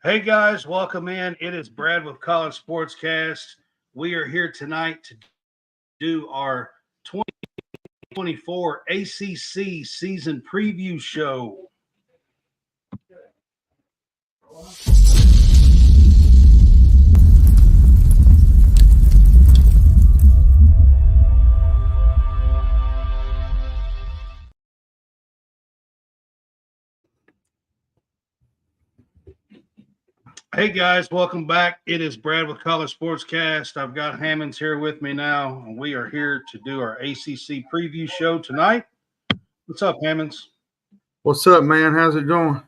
Hey guys, welcome in. It is Brad with College SportsCast. We are here tonight to do our 2024 ACC season preview show. Hey guys, welcome back. It is Brad with College SportsCast. I've got Hammonds here with me now, and we are here to do our ACC preview show tonight. What's up, Hammonds? What's up, man? How's it going?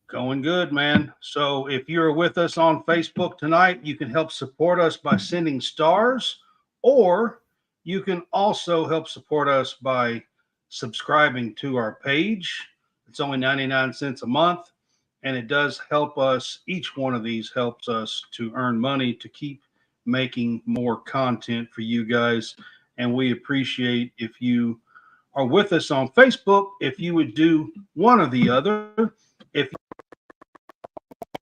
Going good, man. So if you're with us on Facebook tonight, you can help support us by sending stars, or you can also help support us by subscribing to our page. It's only 99 cents a month, and it does help us. Each one of these helps us to earn money to keep making more content for you guys. And we appreciate if you are with us on Facebook, if you would do one or the other. If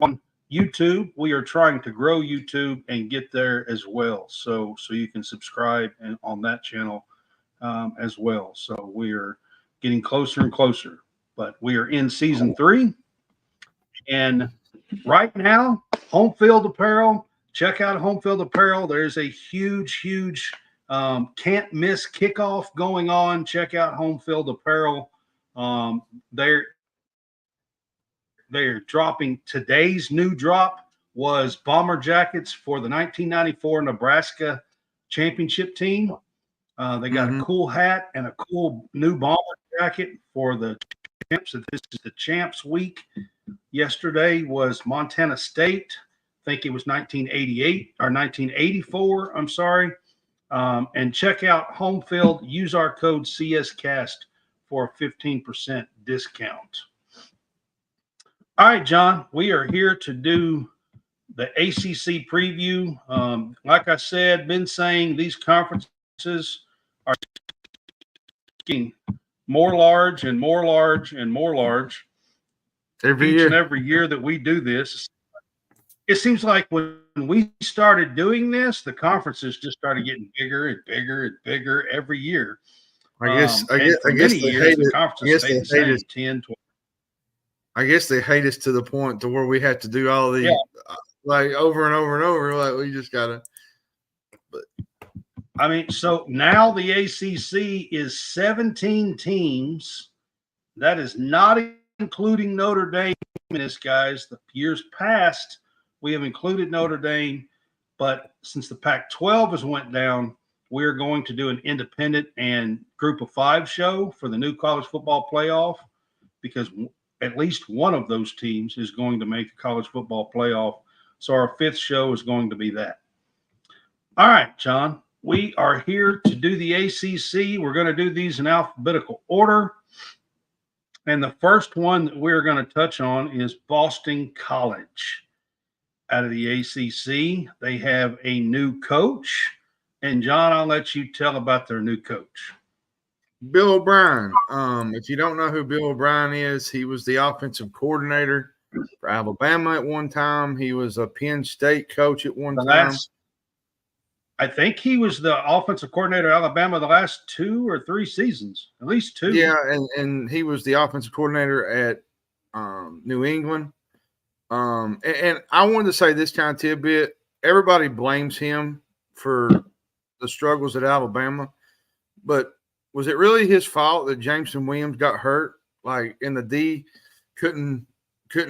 on YouTube, we are trying to grow YouTube and get there as well. So you can subscribe on that channel as well. So we are getting closer and closer, but we are in season 3. And right now, Home Field Apparel, check out Home Field Apparel. There's a huge can't miss kickoff going on. Check out Home Field Apparel. They're dropping. Today's new drop was bomber jackets for the 1994 Nebraska championship team. They got a cool hat and a cool new bomber jacket for the champs. This is the champs week. Yesterday was Montana State. I think it was 1988 or 1984. I'm sorry. And check out Home Field. Use our code CSCast for a 15% discount. All right, John, we are here to do the ACC preview. Like I said, been saying these conferences are getting more large and more large and more large. Each and every year that we do this, it seems like when we started doing this, the conferences just started getting bigger and bigger and bigger every year. I guess they hate it. 10, 12. I guess they hate us to the point to where we have to do all the like over and over and over. Like we just gotta. But I mean, so now the ACC is 17 teams. That is not including Notre Dame in this, guys. The years past, we have included Notre Dame, but since the Pac-12 has went down, we're going to do an independent and group of 5 show for the new college football playoff, because at least one of those teams is going to make the college football playoff. So our 5th show is going to be that. All right, John, we are here to do the ACC. We're going to do these in alphabetical order. And the first one that we're going to touch on is Boston College. Out of the ACC, they have a new coach. And, John, I'll let you tell about their new coach. Bill O'Brien. If you don't know who Bill O'Brien is, he was the offensive coordinator for Alabama at one time. He was a Penn State coach at one time. I think he was the offensive coordinator at Alabama the last 2 or 3 seasons, at least 2. Yeah, and he was the offensive coordinator at New England. And I wanted to say this kind of tidbit. Everybody blames him for the struggles at Alabama, but was it really his fault that Jameson Williams got hurt? Like, in the D, couldn't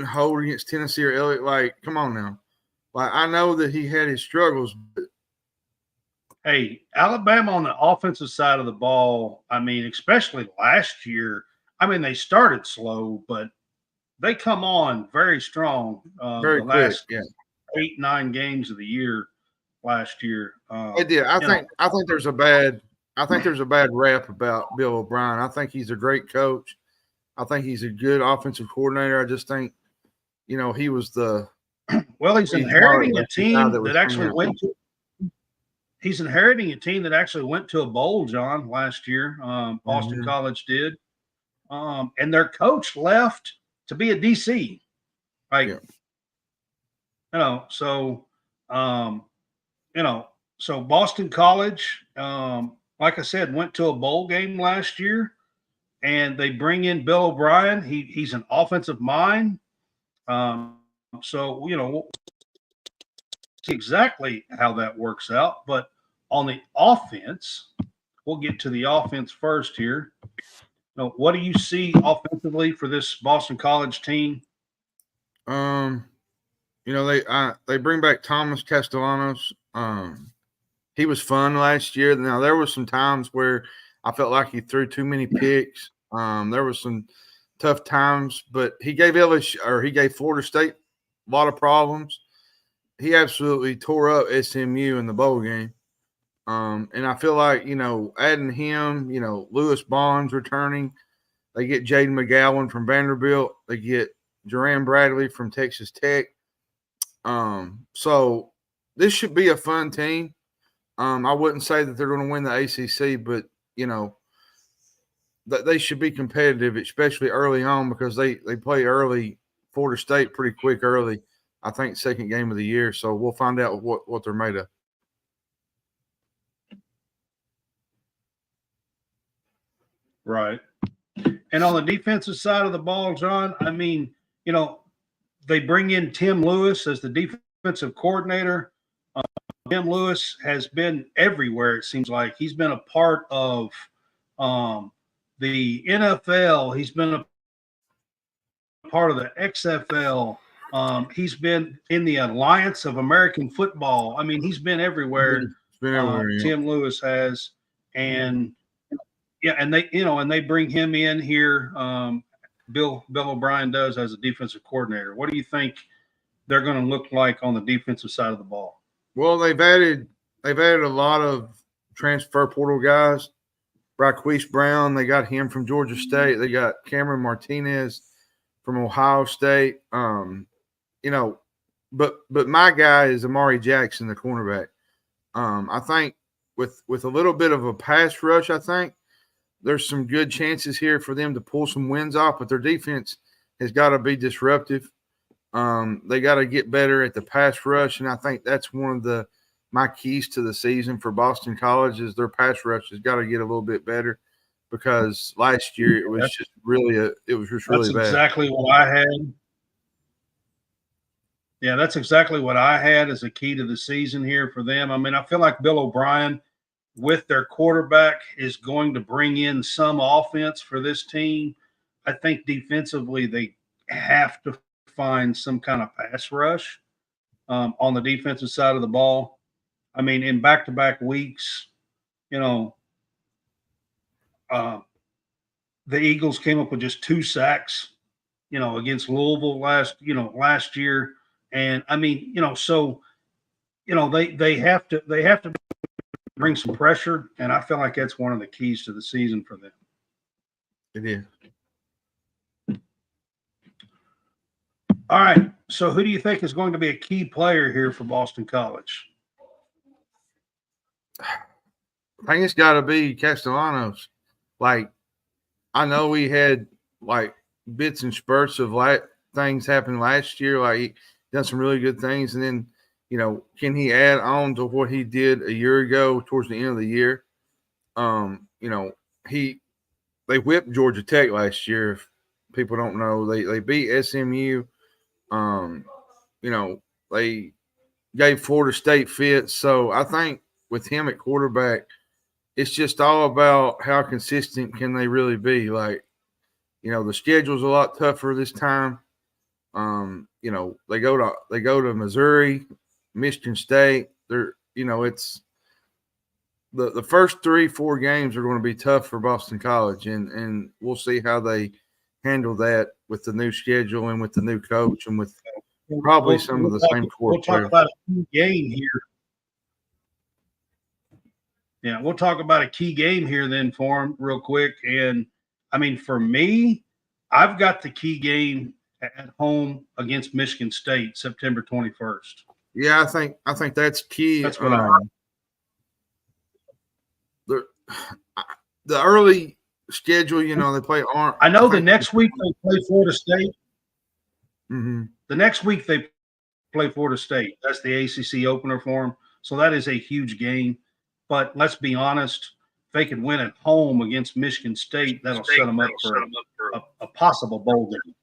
hold against Tennessee or Elliott? Like, come on now. Like, I know that he had his struggles, but hey, Alabama on the offensive side of the ball, I mean, especially last year, I mean, they started slow, but they come on very strong. Very the quick, last 8-9 games of the year last year. They did. I think there's a bad rap about Bill O'Brien. I think he's a great coach. I think he's a good offensive coordinator. I just think, he was the he's inheriting a team that actually went to. He's inheriting a team that actually went to a bowl, John, last year. Boston College did. And their coach left to be a DC. Like, Yeah. so, so Boston College, like I said, went to a bowl game last year, and they bring in Bill O'Brien. He's an offensive mind. So, we'll see exactly how that works out. But on the offense, we'll get to the offense first here. Now, what do you see offensively for this Boston College team? They bring back Thomas Castellanos. He was fun last year. Now there were some times where I felt like he threw too many picks. There was some tough times, but he gave Florida State a lot of problems. He absolutely tore up SMU in the bowl game. And I feel like, adding him, Lewis Bonds returning, they get Jaden McGowan from Vanderbilt, they get Jerran Bradley from Texas Tech. So this should be a fun team. I wouldn't say that they're going to win the ACC, but they should be competitive, especially early on, because they play early. Florida State pretty quick early. I think second game of the year. So we'll find out what they're made of. Right. And on the defensive side of the ball, John, I mean, they bring in Tim Lewis as the defensive coordinator. Tim Lewis has been everywhere, it seems like. He's been a part of the NFL. He's been a part of the XFL. He's been in the Alliance of American Football. I mean, he's been everywhere. Yeah. Tim Lewis has. And and they bring him in here. Bill O'Brien does, as a defensive coordinator. What do you think they're going to look like on the defensive side of the ball? Well, they've added a lot of transfer portal guys. Braquise Brown, they got him from Georgia State. They got Cameron Martinez from Ohio State. But my guy is Amari Jackson, the cornerback. I think with a little bit of a pass rush, I think there's some good chances here for them to pull some wins off, but their defense has got to be disruptive. They got to get better at the pass rush, and I think that's one of my keys to the season for Boston College is their pass rush has got to get a little bit better, because last year it was just really bad. That's exactly what I had. Yeah, that's exactly what I had as a key to the season here for them. I mean, I feel like Bill O'Brien, with their quarterback, is going to bring in some offense for this team. I think defensively they have to find some kind of pass rush on the defensive side of the ball. I mean, in back-to-back weeks, the Eagles came up with just 2 sacks, against Louisville last year. And I mean, so they have to bring some pressure, and I feel like that's one of the keys to the season for them. It is. All right. So who do you think is going to be a key player here for Boston College? I think it's got to be Castellanos. Like, I know we had like bits and spurts of things happen last year. Like, he done some really good things, and then can he add on to what he did a year ago towards the end of the year? They whipped Georgia Tech last year. If people don't know, they beat SMU. They gave Florida State fits. So I think with him at quarterback, it's just all about how consistent can they really be. Like, the schedule's a lot tougher this time. They go to Missouri, Michigan State. It's the first 3-4 games are going to be tough for Boston College, and we'll see how they handle that with the new schedule and with the new coach and with probably some of the same core players. We'll talk about a key game here. Yeah, we'll talk about a key game here then for them real quick. And, I mean, for me, I've got the key game at home against Michigan State, September 21st. Yeah, I think that's key. That's what I heard. The early schedule, they play. I know the next week they play Florida State. Mm-hmm. The next week they play Florida State. That's the ACC opener for them. So that is a huge game. But let's be honest, if they can win at home against Michigan State, that'll set them up for a possible bowl game.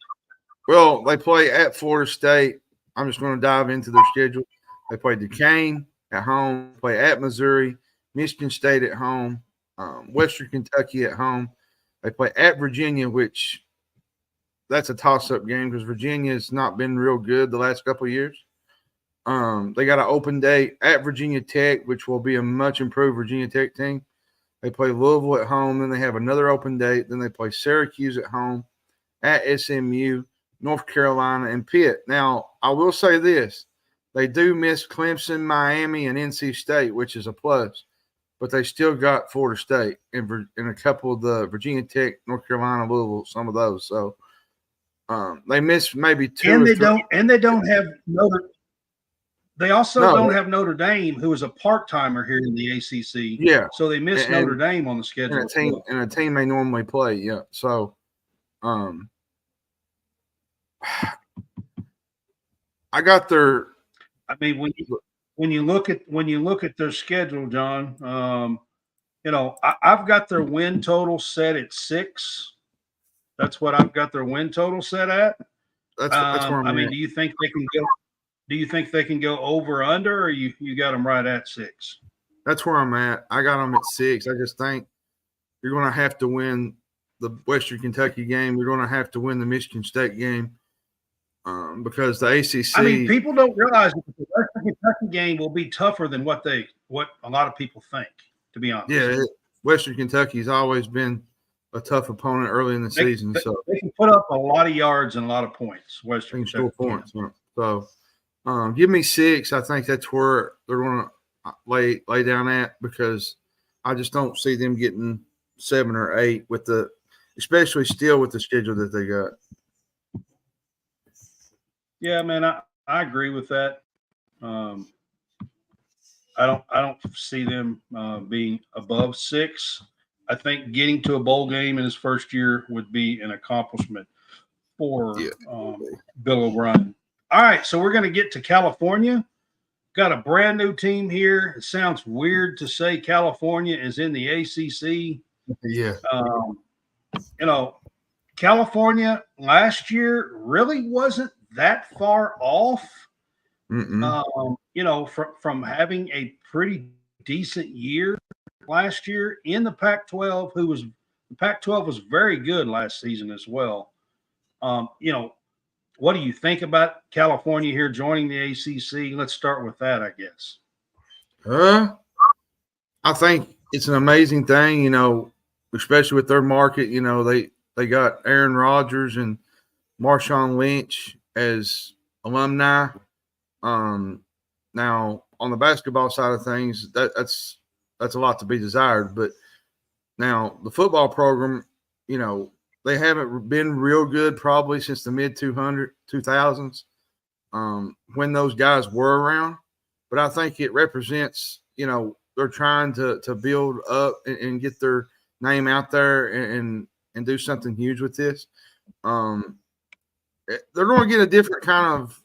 Well, they play at Florida State. I'm just going to dive into their schedule. They play Duquesne at home, play at Missouri, Michigan State at home, Western Kentucky at home. They play at Virginia, which that's a toss-up game because Virginia has not been real good the last couple of years. They got an open day at Virginia Tech, which will be a much improved Virginia Tech team. They play Louisville at home. Then they have another open date. Then they play Syracuse at home, at SMU, North Carolina, and Pitt. Now, I will say this. They do miss Clemson, Miami, and NC State, which is a plus. But they still got Florida State and a couple of the Virginia Tech, North Carolina, Louisville, some of those. So they miss maybe two. And they don't have Notre. They also don't have Notre Dame, who is a part-timer here in the ACC. Yeah. So they miss Notre Dame on the schedule. And a team they normally play. Yeah. So I got their. I mean, when you look at their schedule, John, I've got their win total set at 6. That's what I've got their win total set at. That's where I'm at. do you think they can go? Do you think they can go over under, or you got them right at 6? That's where I'm at. I got them at 6. I just think you're going to have to win the Western Kentucky game. You're going to have to win the Michigan State game because the ACC. I mean, people don't realize that the Western Kentucky game will be tougher than what a lot of people think. To be honest, yeah, Western Kentucky's always been a tough opponent early in the season. So they can put up a lot of yards and a lot of points. Western Kentucky points. So. Give me 6. I think that's where they're going to lay down at because I just don't see them getting 7 or 8 especially still with the schedule that they got. Yeah, man, I agree with that. I don't see them being above 6. I think getting to a bowl game in his first year would be an accomplishment for Bill O'Brien. All right, so we're going to get to California. Got a brand new team here. It sounds weird to say California is in the ACC. Yeah. California last year really wasn't that far off. From having a pretty decent year last year in the Pac-12, the Pac-12 was very good last season as well. What do you think about California here joining the ACC? Let's start with that, I guess. I think it's an amazing thing, especially with their market. They got Aaron Rodgers and Marshawn Lynch as alumni. Now, on the basketball side of things, that's a lot to be desired. But now the football program, they haven't been real good probably since the mid-2000s when those guys were around. But I think it represents, they're trying to build up and get their name out there and do something huge with this. They're going to get a different kind of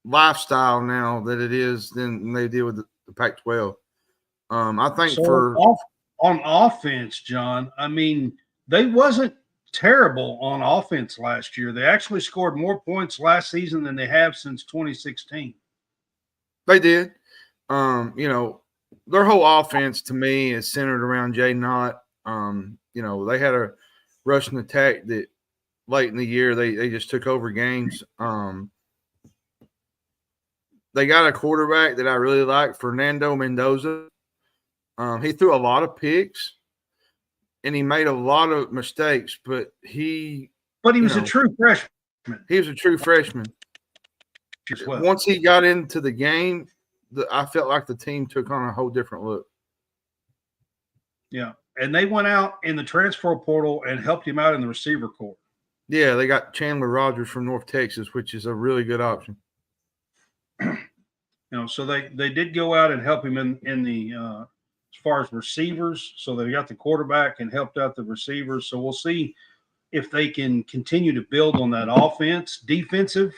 lifestyle now that it is than they did with the Pac-12. I think on offense, John, I mean, they wasn't terrible on offense last year. They actually scored more points last season than they have since 2016. They did. Their whole offense to me is centered around Jay Knott. They had a rushing attack that late in the year they just took over games. They got a quarterback that I really like, Fernando Mendoza. He threw a lot of picks. And he made a lot of mistakes, but he was a true freshman. He was a true freshman. Well. Once he got into the game, I felt like the team took on a whole different look. Yeah, and they went out in the transfer portal and helped him out in the receiver corps. Yeah, they got Chandler Rogers from North Texas, which is a really good option. So they did go out and help him in the as far as receivers. So they got the quarterback and helped out the receivers. So we'll see if they can continue to build on that offense. Defensive,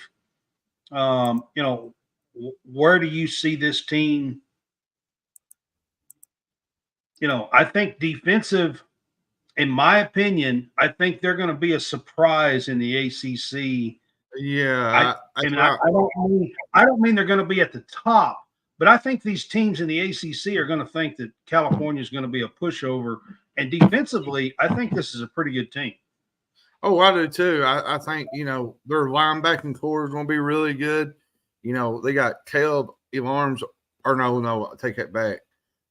Where do you see this team? I think defensive, in my opinion, I think they're going to be a surprise in the ACC. Yeah, I don't mean they're going to be at the top, but I think these teams in the ACC are going to think that California is going to be a pushover. And defensively, I think this is a pretty good team. Oh, I do too. I think, their linebacking core is going to be really good. They got Caleb Alarms, or no, I take that back.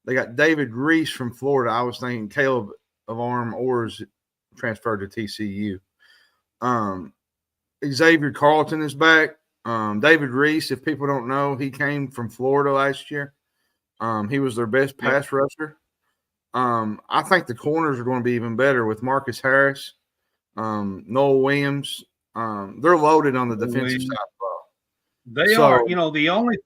They got David Reese from Florida. I was thinking Caleb Alarm Orrs transferred to TCU. Xavier Carlton is back. David Reese, if people don't know, he came from Florida last year. He was their best pass rusher. I think the corners are going to be even better with Marcus Harris, Noel Williams. They're loaded on the defensive side of the ball. They are. The only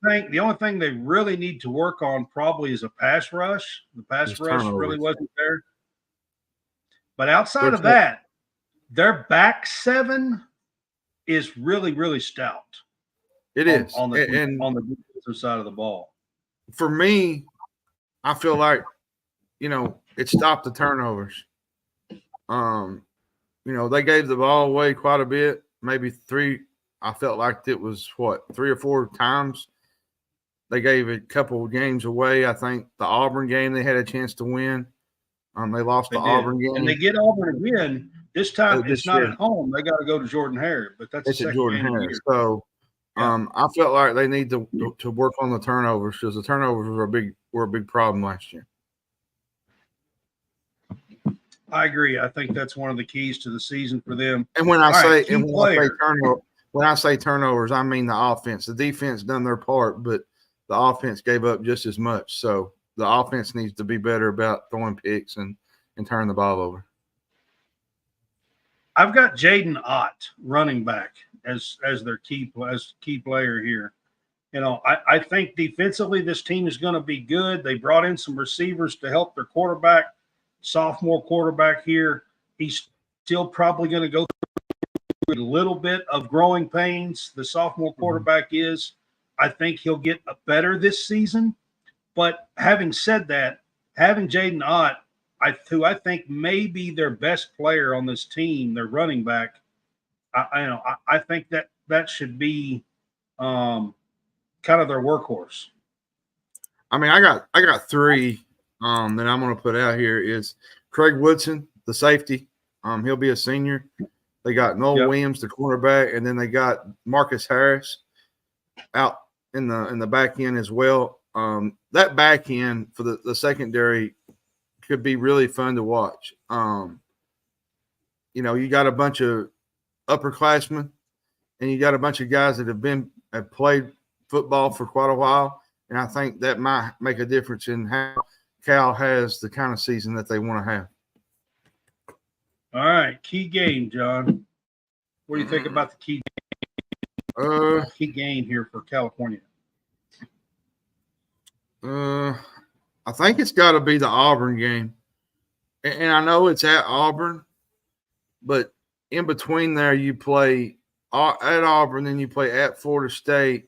thing they really need to work on probably is a pass rush. The pass rush really wasn't there. But outside of that, their back seven is really, really stout. It is on the defensive side of the ball. For me, I feel like it stopped the turnovers. They gave the ball away quite a bit, maybe three. I felt like it was 3 or 4 times. They gave a couple of games away. I think the Auburn game they had a chance to win. They lost the Auburn game, and they get Auburn again. This time it's not at home. They got to go to Jordan-Hare, but that's at Jordan-Hare. So I felt like they need to work on the turnovers because the turnovers were a big problem last year. I agree. I think that's one of the keys to the season for them. And when I say turnovers, I mean the offense. The defense done their part, but the offense gave up just as much. So the offense needs to be better about throwing picks and turning the ball over. I've got Jaden Ott, running back, as their key player here. I think defensively this team is going to be good. They brought in some receivers to help their quarterback, sophomore quarterback here. He's still probably going to go through a little bit of growing pains. The sophomore quarterback is. I think he'll get better this season. But having said that, having Jaden Ott, who I think may be their best player on this team, their running back, I think that should be kind of their workhorse. I mean, I got 3 that I'm going to put out here is Craig Woodson, the safety. He'll be a senior. They got Noel Williams, the cornerback, and then they got Marcus Harris out in the back end as well. That back end for the secondary could be really fun to watch. You got a bunch of upperclassmen, and you got a bunch of guys that have played football for quite a while, and I think that might make a difference in how Cal has the kind of season that they want to have. All right, key game, John. What do you think about the key game here for California? I think it's got to be the Auburn game. And I know it's at Auburn, but in between there you play at Auburn, then you play at Florida State,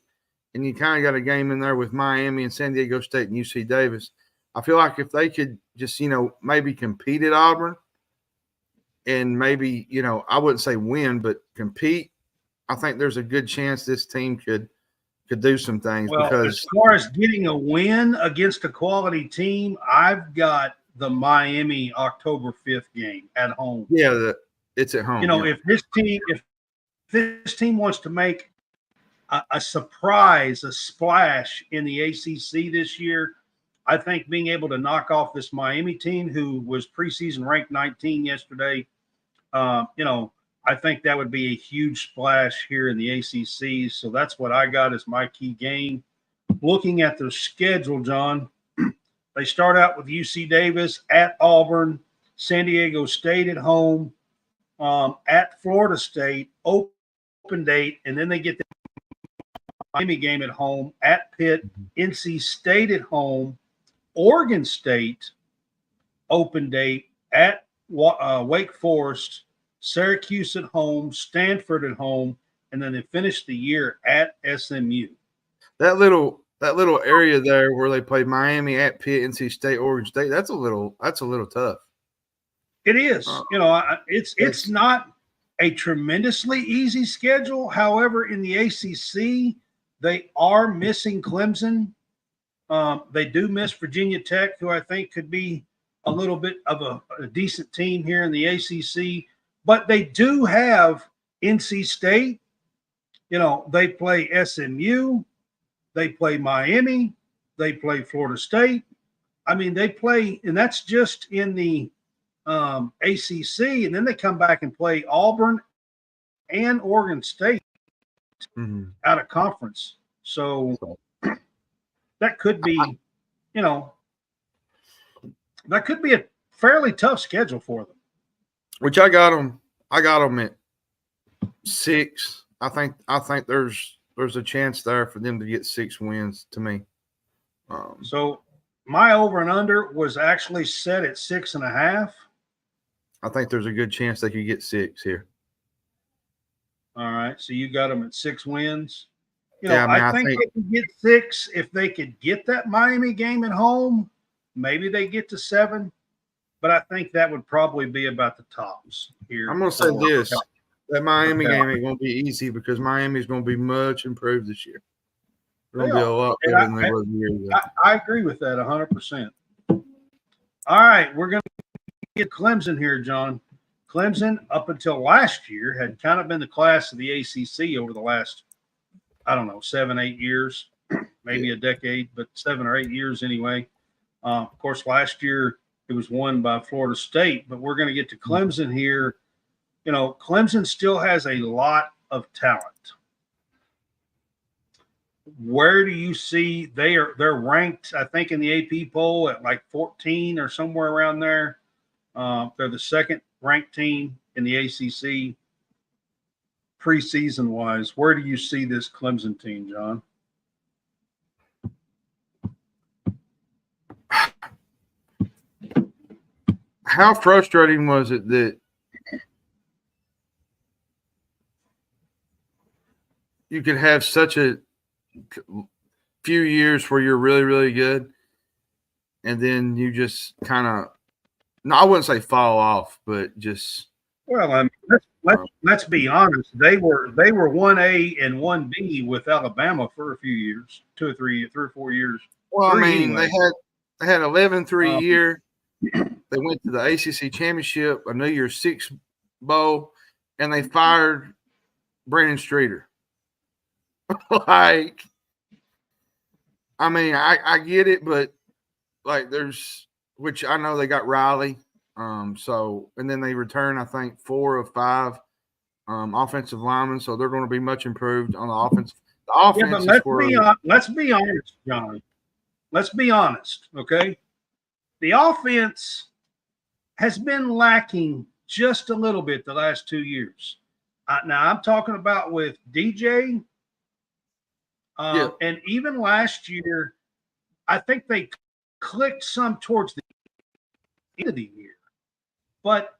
and you kind of got a game in there with Miami and San Diego State and UC Davis. I feel like if they could just, maybe compete at Auburn and maybe, I wouldn't say win, but compete, I think there's a good chance this team could do some things. Well, because as far as getting a win against a quality team, I've got the Miami October 5th game at home. Yeah, it's at home. If this team wants to make a surprise, a splash in the ACC this year, I think being able to knock off this Miami team, who was preseason ranked 19 yesterday, I think that would be a huge splash here in the ACC. So that's what I got as my key game. Looking at their schedule, John, they start out with UC Davis, at Auburn, San Diego State at home, at Florida State, open date, and then they get the Miami game at home, at Pitt, NC State at home, Oregon State, open date, at Wake Forest, Syracuse at home, Stanford at home, and then they finish the year at SMU. That little area there where they played Miami, at Pitt, NC State, Oregon State. That's a little tough. It is. It's not a tremendously easy schedule. However, in the ACC, they are missing Clemson. They do miss Virginia Tech, who I think could be a little bit of a decent team here in the ACC. But they do have NC State. They play SMU. They play Miami. They play Florida State. I mean, they play, and that's just in the ACC. And then they come back and play Auburn and Oregon State out of conference. So that could be, that could be a fairly tough schedule for them. Which I got them at 6. I think there's a chance there for them to get 6 wins to me. So my over and under was actually set at 6.5. I think there's a good chance they could get 6 here. All right. So you got them at 6 wins. I think they could get 6 if they could get that Miami game at home. Maybe they get to 7, but I think that would probably be about the tops here. I'm going to say this. That Miami game ain't going to be easy because Miami's going to be much improved this year. They're going to be a lot better than they were the year ago. I agree with that 100%. All right, we're going to get Clemson here, John. Clemson, up until last year, had kind of been the class of the ACC over the last, 7, 8 years, maybe a decade, but 7 or 8 years anyway. Of course, last year it was won by Florida State, but we're going to get to Clemson here. Clemson still has a lot of talent. Where do you see they're ranked? I think in the AP poll at like 14 or somewhere around there. They're the second ranked team in the ACC preseason wise. Where do you see this Clemson team, John? How frustrating was it that you could have such a few years where you're really, really good, and then you just kind of, I wouldn't say fall off, but just. Well, let's be honest. They were 1A and 1B with Alabama for a few years, 2 or 3 or 4 years. Well, anyway. they had 11-3 year. They went to the ACC championship, a New Year's Six bowl, and they fired Brandon Streeter. I get it, but which I know they got Riley. And then they return, I think, 4 of 5 offensive linemen, so they're going to be much improved on the offense. The offense let's be honest, John. Let's be honest, okay? The offense has been lacking just a little bit the last 2 years. Now, I'm talking about with DJ, and even last year, I think they clicked some towards the end of the year. But,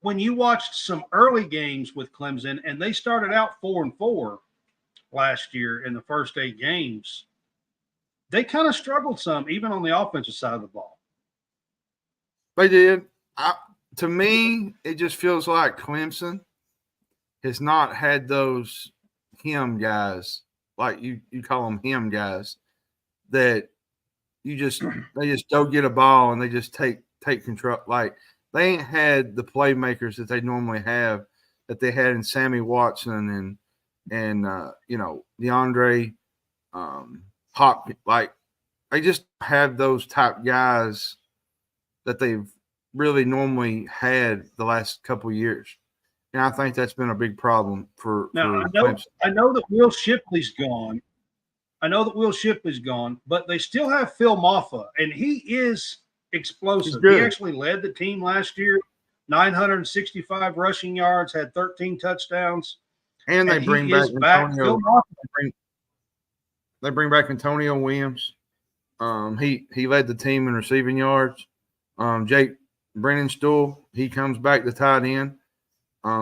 when you watched some early games with Clemson, and they started out 4-4 last year in the first 8 games, they kind of struggled some, even on the offensive side of the ball. They did. To me, it just feels like Clemson has not had those him guys, like you call them him guys, that they just don't get a ball and they just take control. Like they ain't had the playmakers that they normally have, that they had in Sammy Watson and DeAndre Hopkins. Like they just have those type guys that they've really normally had the last couple of years. And I think that's been a big problem for Clemson. I know that Will Shipley's gone. But they still have Phil Maffa, and he is explosive. He actually led the team last year, 965 rushing yards, had 13 touchdowns. And they bring back Antonio. They bring back Antonio Williams. He led the team in receiving yards. Jake Brennan Stool, he comes back to tight end.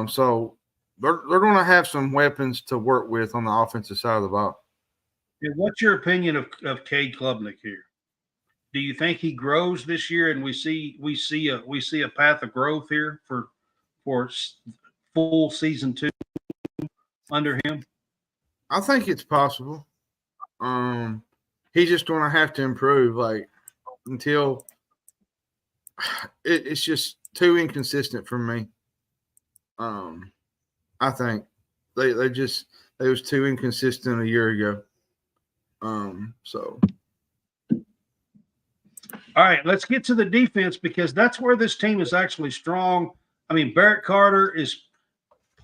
So they're going to have some weapons to work with on the offensive side of the ball. And what's your opinion of Cade Klubnik here? Do you think he grows this year, and we see a path of growth here for full season 2 under him? I think it's possible. He's just going to have to improve, like until it's just too inconsistent for me. I think they was too inconsistent a year ago. So. All right, let's get to the defense because that's where this team is actually strong. I mean, Barrett Carter is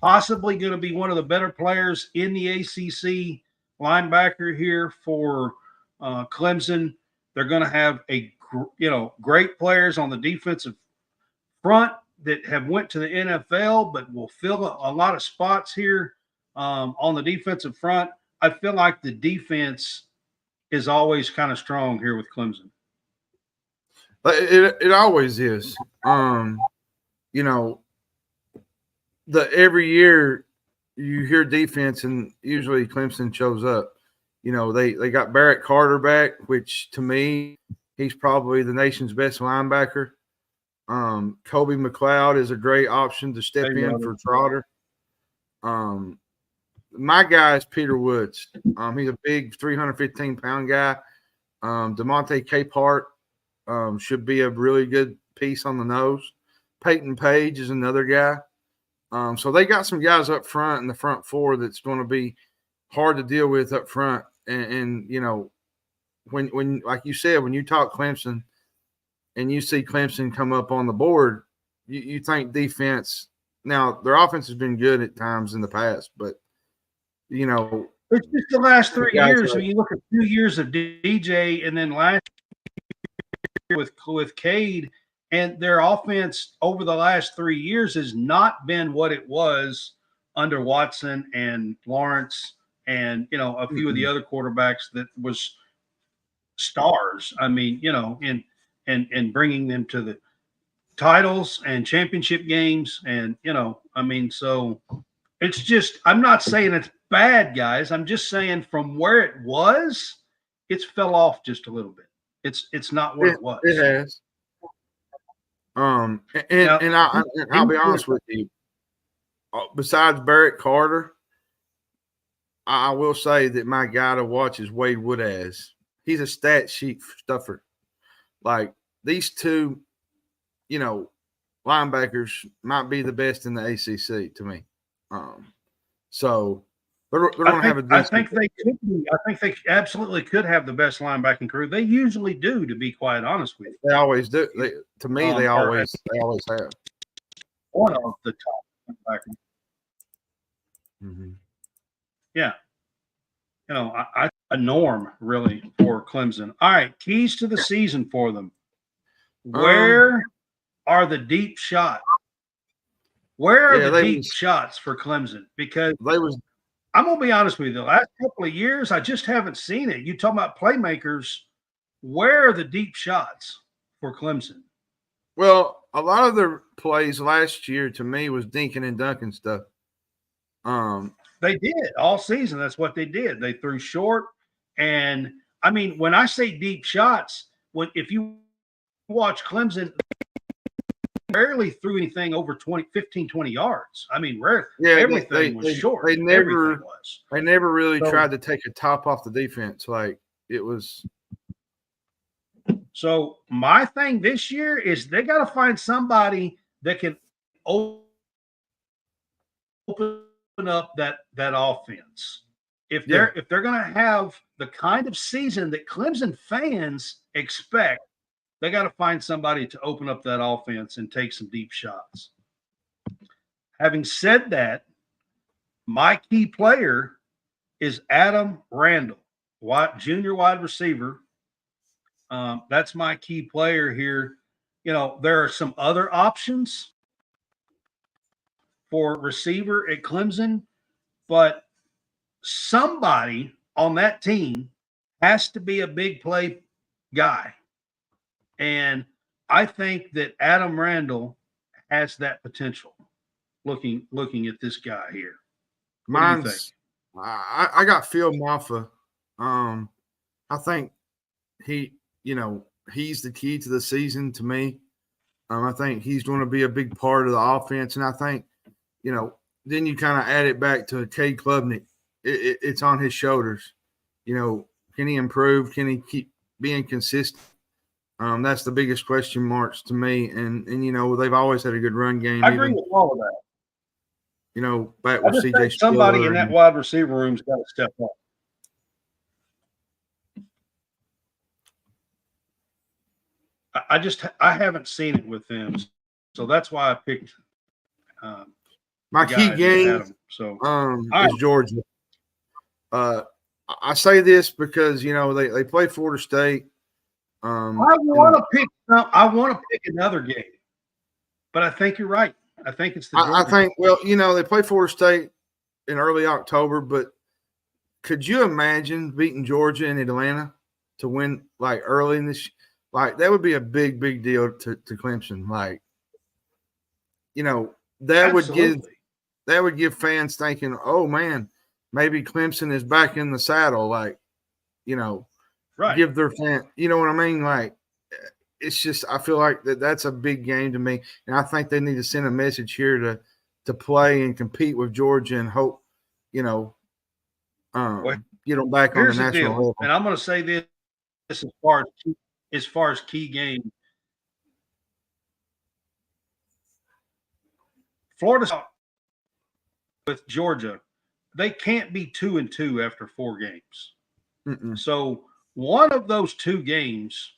possibly going to be one of the better players in the ACC. Linebacker here for Clemson. They're going to have great players on the defensive front that have went to the NFL, but will fill a lot of spots here on the defensive front. I feel like the defense is always kind of strong here with Clemson. It always is. Every year you hear defense, and usually Clemson shows up. They got Barrett Carter back, which to me, he's probably the nation's best linebacker. Kobe McLeod is a great option to step in for Trotter. My guy is Peter Woods. He's a big 315-pound guy. DeMonte Capehart should be a really good piece on the nose. Peyton Page is another guy. So they got some guys up front in the front four that's going to be hard to deal with up front. And when like you said, when you talk Clemson and you see Clemson come up on the board, you think defense. Now, their offense has been good at times in the past, but, it's just the last 3 years. When you look at 2 years of DJ and then last year with Cade, and their offense over the last 3 years has not been what it was under Watson and Lawrence and, a few of the other quarterbacks that was stars. I mean, and bringing them to the titles and championship games. And, so it's just, I'm not saying it's bad, guys. I'm just saying from where it was, it's fell off just a little bit. It's not what it was. It has. I'll be honest with you. Besides Barrett Carter, I will say that my guy to watch is Wade Woodaz. He's a stat sheet stuffer. Like these two, linebackers might be the best in the ACC to me. So they're going to have a. I think they could be. I think they absolutely could have the best linebacking crew. They usually do, to be quite honest with you. They always do. They always have one of the top linebackers. Mm-hmm. Yeah. I a norm really for Clemson. All right, keys to the season for them. Where are the deep shots? Where are the deep shots for Clemson? Because I'm going to be honest with you. The last couple of years, I just haven't seen it. You talk about playmakers. Where are the deep shots for Clemson? Well, a lot of their plays last year to me was dinking and dunking stuff. They did all season. That's what they did. They threw short. And, I mean, when I say deep shots, if you watch Clemson, rarely threw anything over 15, 20 yards. I mean, everything was short. They never really tried to take a top off the defense. Like it was. So my thing this year is they got to find somebody that can open up that offense. If they're going to have the kind of season that Clemson fans expect, they got to find somebody to open up that offense and take some deep shots. Having said that, my key player is Adam Randall, junior wide receiver. That's my key player here. There are some other options for receiver at Clemson, but somebody on that team has to be a big play guy. And I think that Adam Randall has that potential. looking at this guy here? What do you think? Mine's I got Phil Maffa. I think he, he's the key to the season to me. I think he's going to be a big part of the offense, and I think, then you kind of add it back to Cade Klubnik. It's on his shoulders. Can he improve? Can he keep being consistent? That's the biggest question marks to me. And they've always had a good run game. I agree with all of that. Back I with just CJ think somebody Spiller in that wide receiver room's got to step up. I haven't seen it with them, so that's why I picked my key game. So is Georgia. I say this because they play Florida State. I want to pick another game, but I think you're right. I think it's the Georgia. I think they play Florida State in early October, but could you imagine beating Georgia in Atlanta to win like early in this? Like that would be a big deal to Clemson. Like that would give fans thinking, oh man, maybe Clemson is back in the saddle. Like right. Give their fan, you know what I mean? Like it's just I feel like that's a big game to me, and I think they need to send a message here to play and compete with Georgia and hope get them back on the national level. And I'm going to say this as far as key game. Florida with Georgia, they can't be 2-2 after 4 games. Mm-mm. So one of those 2 games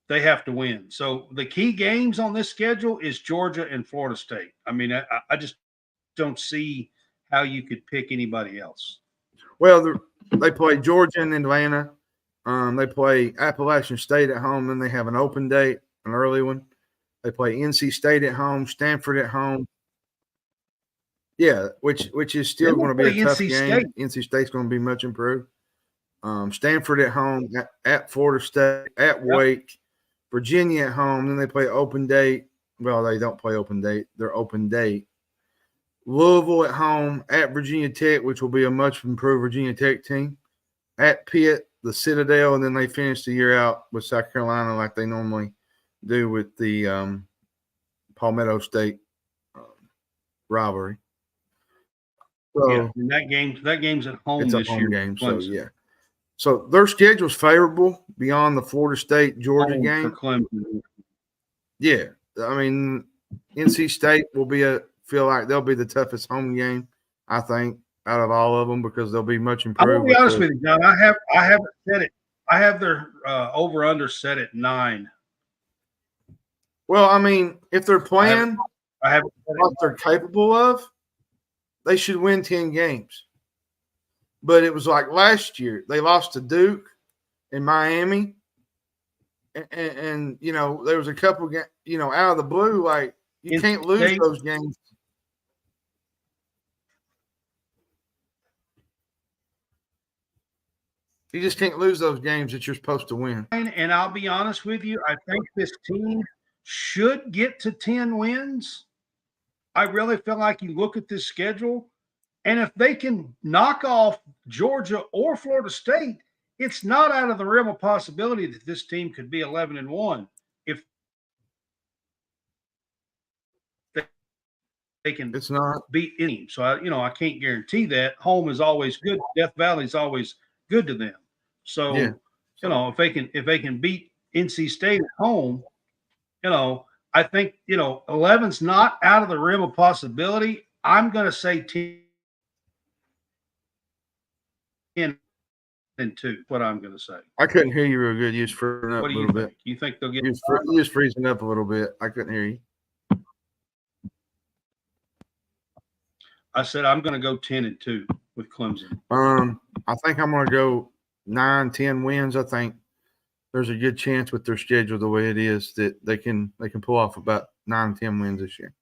they have to win. So the key games on this schedule is Georgia and Florida State. I mean, I just don't see how you could pick anybody else. Well, they play Georgia and Atlanta. They play Appalachian State at home, then they have an open date, an early one. They play NC State at home, Stanford at home. Yeah, which is still going to be a tough game. NC State's going to be much improved. Stanford at home, at Florida State, at Wake, Virginia at home. Then they play open date. Well, they don't play open date. They're open date. Louisville at home, at Virginia Tech, which will be a much improved Virginia Tech team. At Pitt, the Citadel, and then they finish the year out with South Carolina like they normally do with the Palmetto State rivalry. So, yeah, and that game's at home it's this a home year. game, so yeah. So their schedule's favorable beyond the Florida State Georgia game. For Clemson. Yeah, I mean, NC State feel like they'll be the toughest home game, I think, out of all of them because they'll be much improved. I'm gonna be honest with you, John. I haven't said it. I have their over under set at 9. Well, I mean, if they're playing what they're capable of, they should win 10 games. But it was like last year. They lost to Duke in Miami. And there was a couple, out of the blue, like you can't lose those games. You just can't lose those games that you're supposed to win. And I'll be honest with you, I think this team should get to 10 wins. I really feel like you look at this schedule, and if they can knock off Georgia or Florida State, it's not out of the realm of possibility that this team could be 11-1 if they can beat any. So I can't guarantee that. Home is always good. Death Valley is always good to them. So if they can beat NC State at home, I think 11's not out of the realm of possibility. I'm going to say 10-2. What I'm going to say. I couldn't hear you real good. You was freezing up a little bit. You think they'll get? You was freezing up a little bit. I couldn't hear you. I said I'm going to go 10-2 with Clemson. I think I'm going to go 9-10 wins. I think there's a good chance with their schedule the way it is that they can pull off about 9-10 wins this year.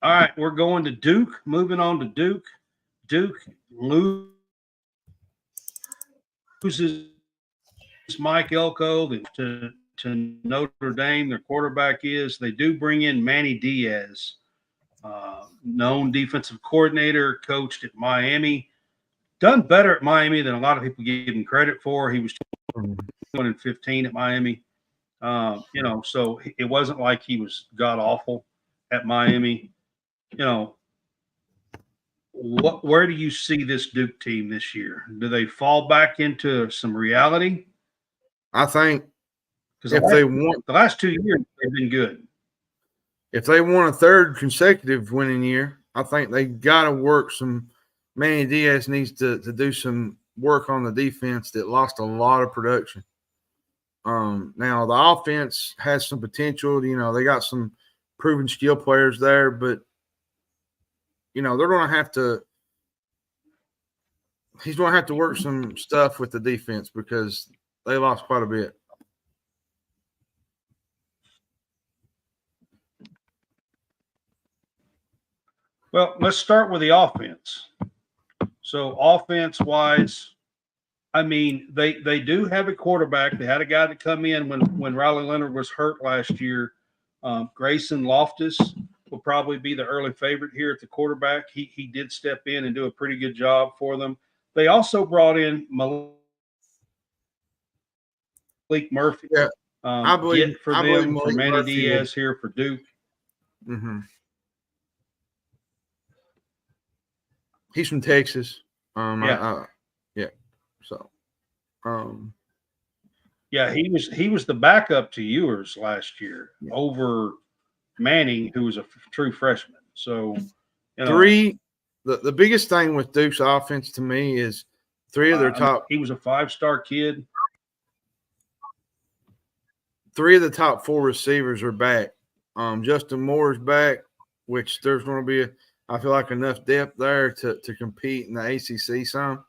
All right, we're going to Duke. Moving on to Duke. Duke loses Mike Elko to to Notre Dame. Their quarterback is. They do bring in Manny Diaz, known defensive coordinator, coached at Miami. Done better at Miami than a lot of people give him credit for. He was 2-15 at Miami. So it wasn't like he was god awful at Miami. Where do you see this Duke team this year? Do they fall back into some reality? I think because the last 2 years they've been good. If they want a third consecutive winning year, I think they got to work some. Manny Diaz needs to do some work on the defense that lost a lot of production. Now the offense has some potential. They got some proven skill players there, but they're going to have to. He's going to have to work some stuff with the defense because they lost quite a bit. Well, let's start with the offense. So offense-wise, I mean, they do have a quarterback. They had a guy that come in when Riley Leonard was hurt last year. Grayson Loftus will probably be the early favorite here at the quarterback. He did step in and do a pretty good job for them. They also brought in Malik Murphy. Yeah, I believe for Manny Murphy Diaz here for Duke. Mm-hmm. He's from Texas. Yeah. So, yeah, he was the backup to Ewers last year over Manning, who was a true freshman. So, the biggest thing with Duke's offense to me is three of their top. He was a 5-star kid. 3 of the top 4 receivers are back. Justin Moore is back, which there's going to be I feel like enough depth there to compete in the ACC some.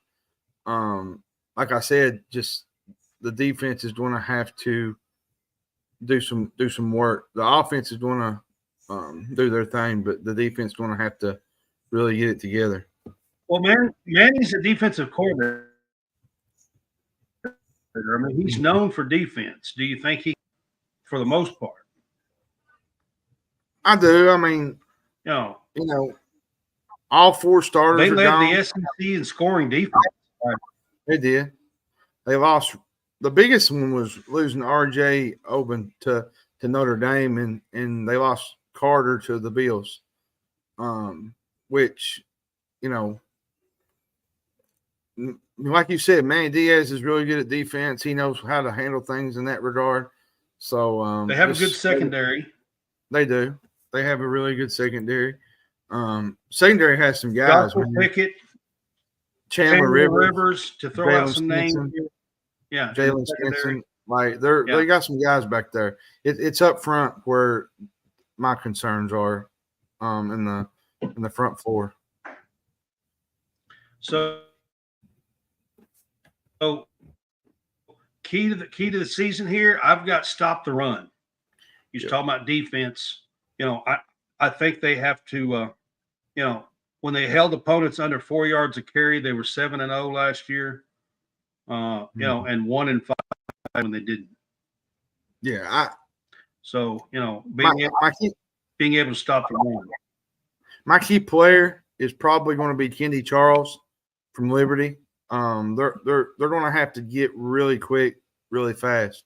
Like I said, just the defense is going to have to do some work. The offense is going to do their thing, but the defense is going to have to really get it together. Well, Manny's a defensive coordinator. I mean, he's known for defense. Do you think for the most part? I do. I mean, all 4 starters. They led the SEC in scoring defense. They did. They lost. The biggest one was losing R.J. Oben to Notre Dame, and they lost Carter to the Bills, which, like you said, Manny Diaz is really good at defense. He knows how to handle things in that regard. So they have a good secondary. They do. They have a really good secondary. Secondary has some guys. Pickett, Chandler Rivers to throw out some names. Yeah, Jalen Stinson. Like they got some guys back there. It's up front where my concerns are, in the front four. So key to the season here, I've got stop the run. You're talking about defense. I think they have to. When they held opponents under 4 yards a carry, they were 7-0 last year. And 1-5 when they didn't. Yeah, being able to stop the run. My key player is probably going to be Kendi Charles from Liberty. They're going to have to get really quick, really fast,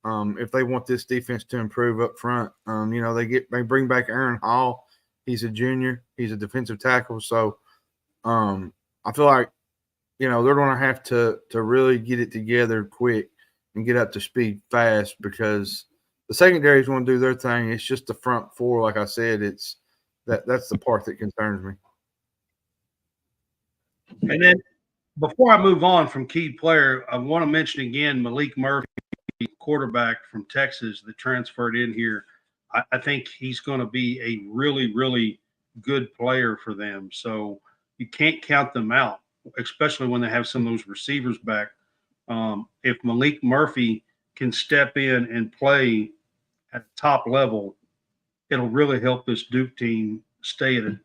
if they want this defense to improve up front. They bring back Aaron Hall. He's a junior. He's a defensive tackle. So I feel like they're going to have to really get it together quick and get up to speed fast because the secondary is going to do their thing. It's just the front four, like I said. That's the part that concerns me. And then before I move on from key player, I want to mention again Malik Murphy, quarterback from Texas that transferred in here. I think he's going to be a really, really good player for them. So you can't count them out, especially when they have some of those receivers back. If Malik Murphy can step in and play at the top level, it'll really help this Duke team stay at a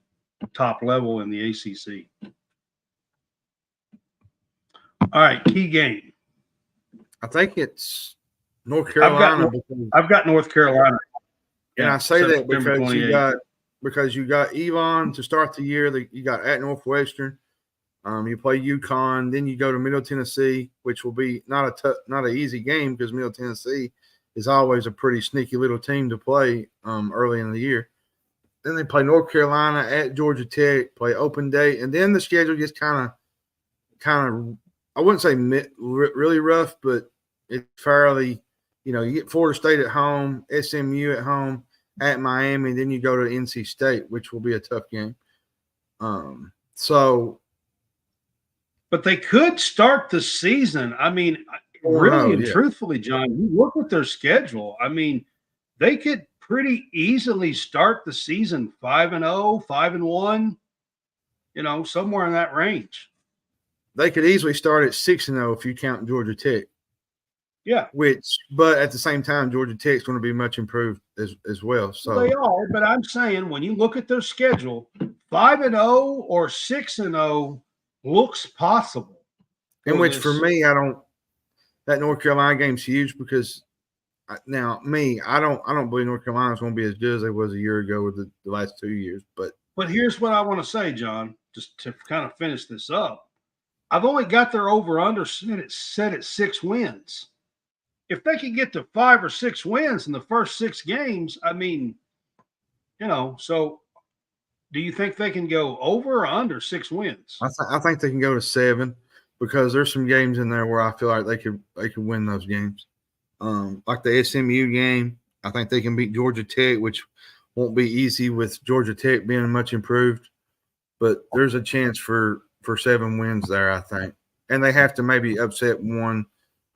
top level in the ACC. All right, key game. I think it's North I've Carolina. got North Carolina. And Yeah, I say that September because 28th. you got Elon to start the year. You got at Northwestern. You play UConn, then you go to Middle Tennessee, which will be not an easy game because Middle Tennessee is always a pretty sneaky little team to play early in the year. Then they play North Carolina at Georgia Tech, play open day, and then the schedule gets kind of I wouldn't say really rough, but it's fairly, you get Florida State at home, SMU at home, at Miami, then you go to NC State, which will be a tough game. But they could start the season. I mean, really and truthfully, John, you look at their schedule. I mean, they could pretty easily start the season 5-0, 5-1, somewhere in that range. They could easily start at 6-0 if you count Georgia Tech. Yeah. But at the same time, Georgia Tech's going to be much improved as well. So they are, but I'm saying when you look at their schedule, 5-0 or 6-0 looks possible. In which, for me, that North Carolina game's huge because I don't believe North Carolina's going to be as good as they was a year ago with the last 2 years. But here's what I want to say, John, just to kind of finish this up. I've only got their over-under set at 6 wins. If they could get to 5 or 6 wins in the first 6 games, I mean, so do you think they can go over or under 6 wins? I think they can go to 7 because there's some games in there where I feel like they could win those games. Like the SMU game, I think they can beat Georgia Tech, which won't be easy with Georgia Tech being much improved. But there's a chance for 7 wins there, I think. And they have to maybe upset one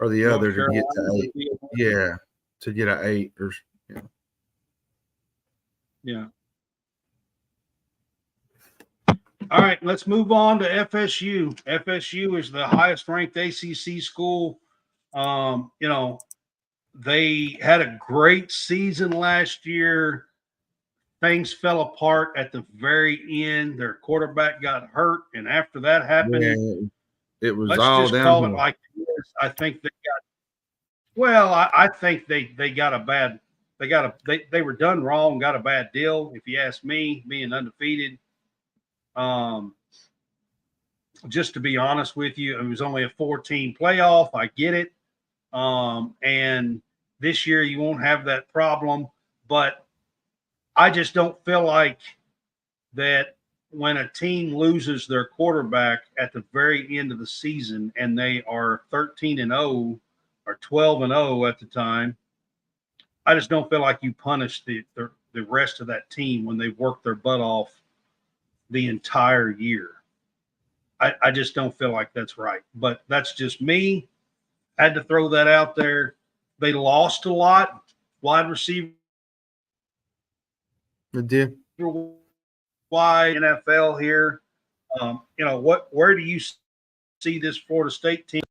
or the other to get to 8. Yeah, to get an 8 or yeah. All right, let's move on to FSU. FSU is the highest ranked ACC school. They had a great season last year. Things fell apart at the very end. Their quarterback got hurt, and after that happened, it was let's all just downhill. call it like it is. I think they got. Well, I think they got a bad. They were done wrong. Got a bad deal, if you ask me. Being undefeated. Just to be honest with you, it was only a 4-team playoff. I get it. And this year you won't have that problem, but I just don't feel like that when a team loses their quarterback at the very end of the season and they are 13-0 or 12-0 at the time, I just don't feel like you punish the rest of that team when they've worked their butt off the entire year. I just don't feel like that's right. But that's just me. Had to throw that out there. They lost a lot. Wide receiver. They did. Wide NFL here. Where do you see this Florida State team?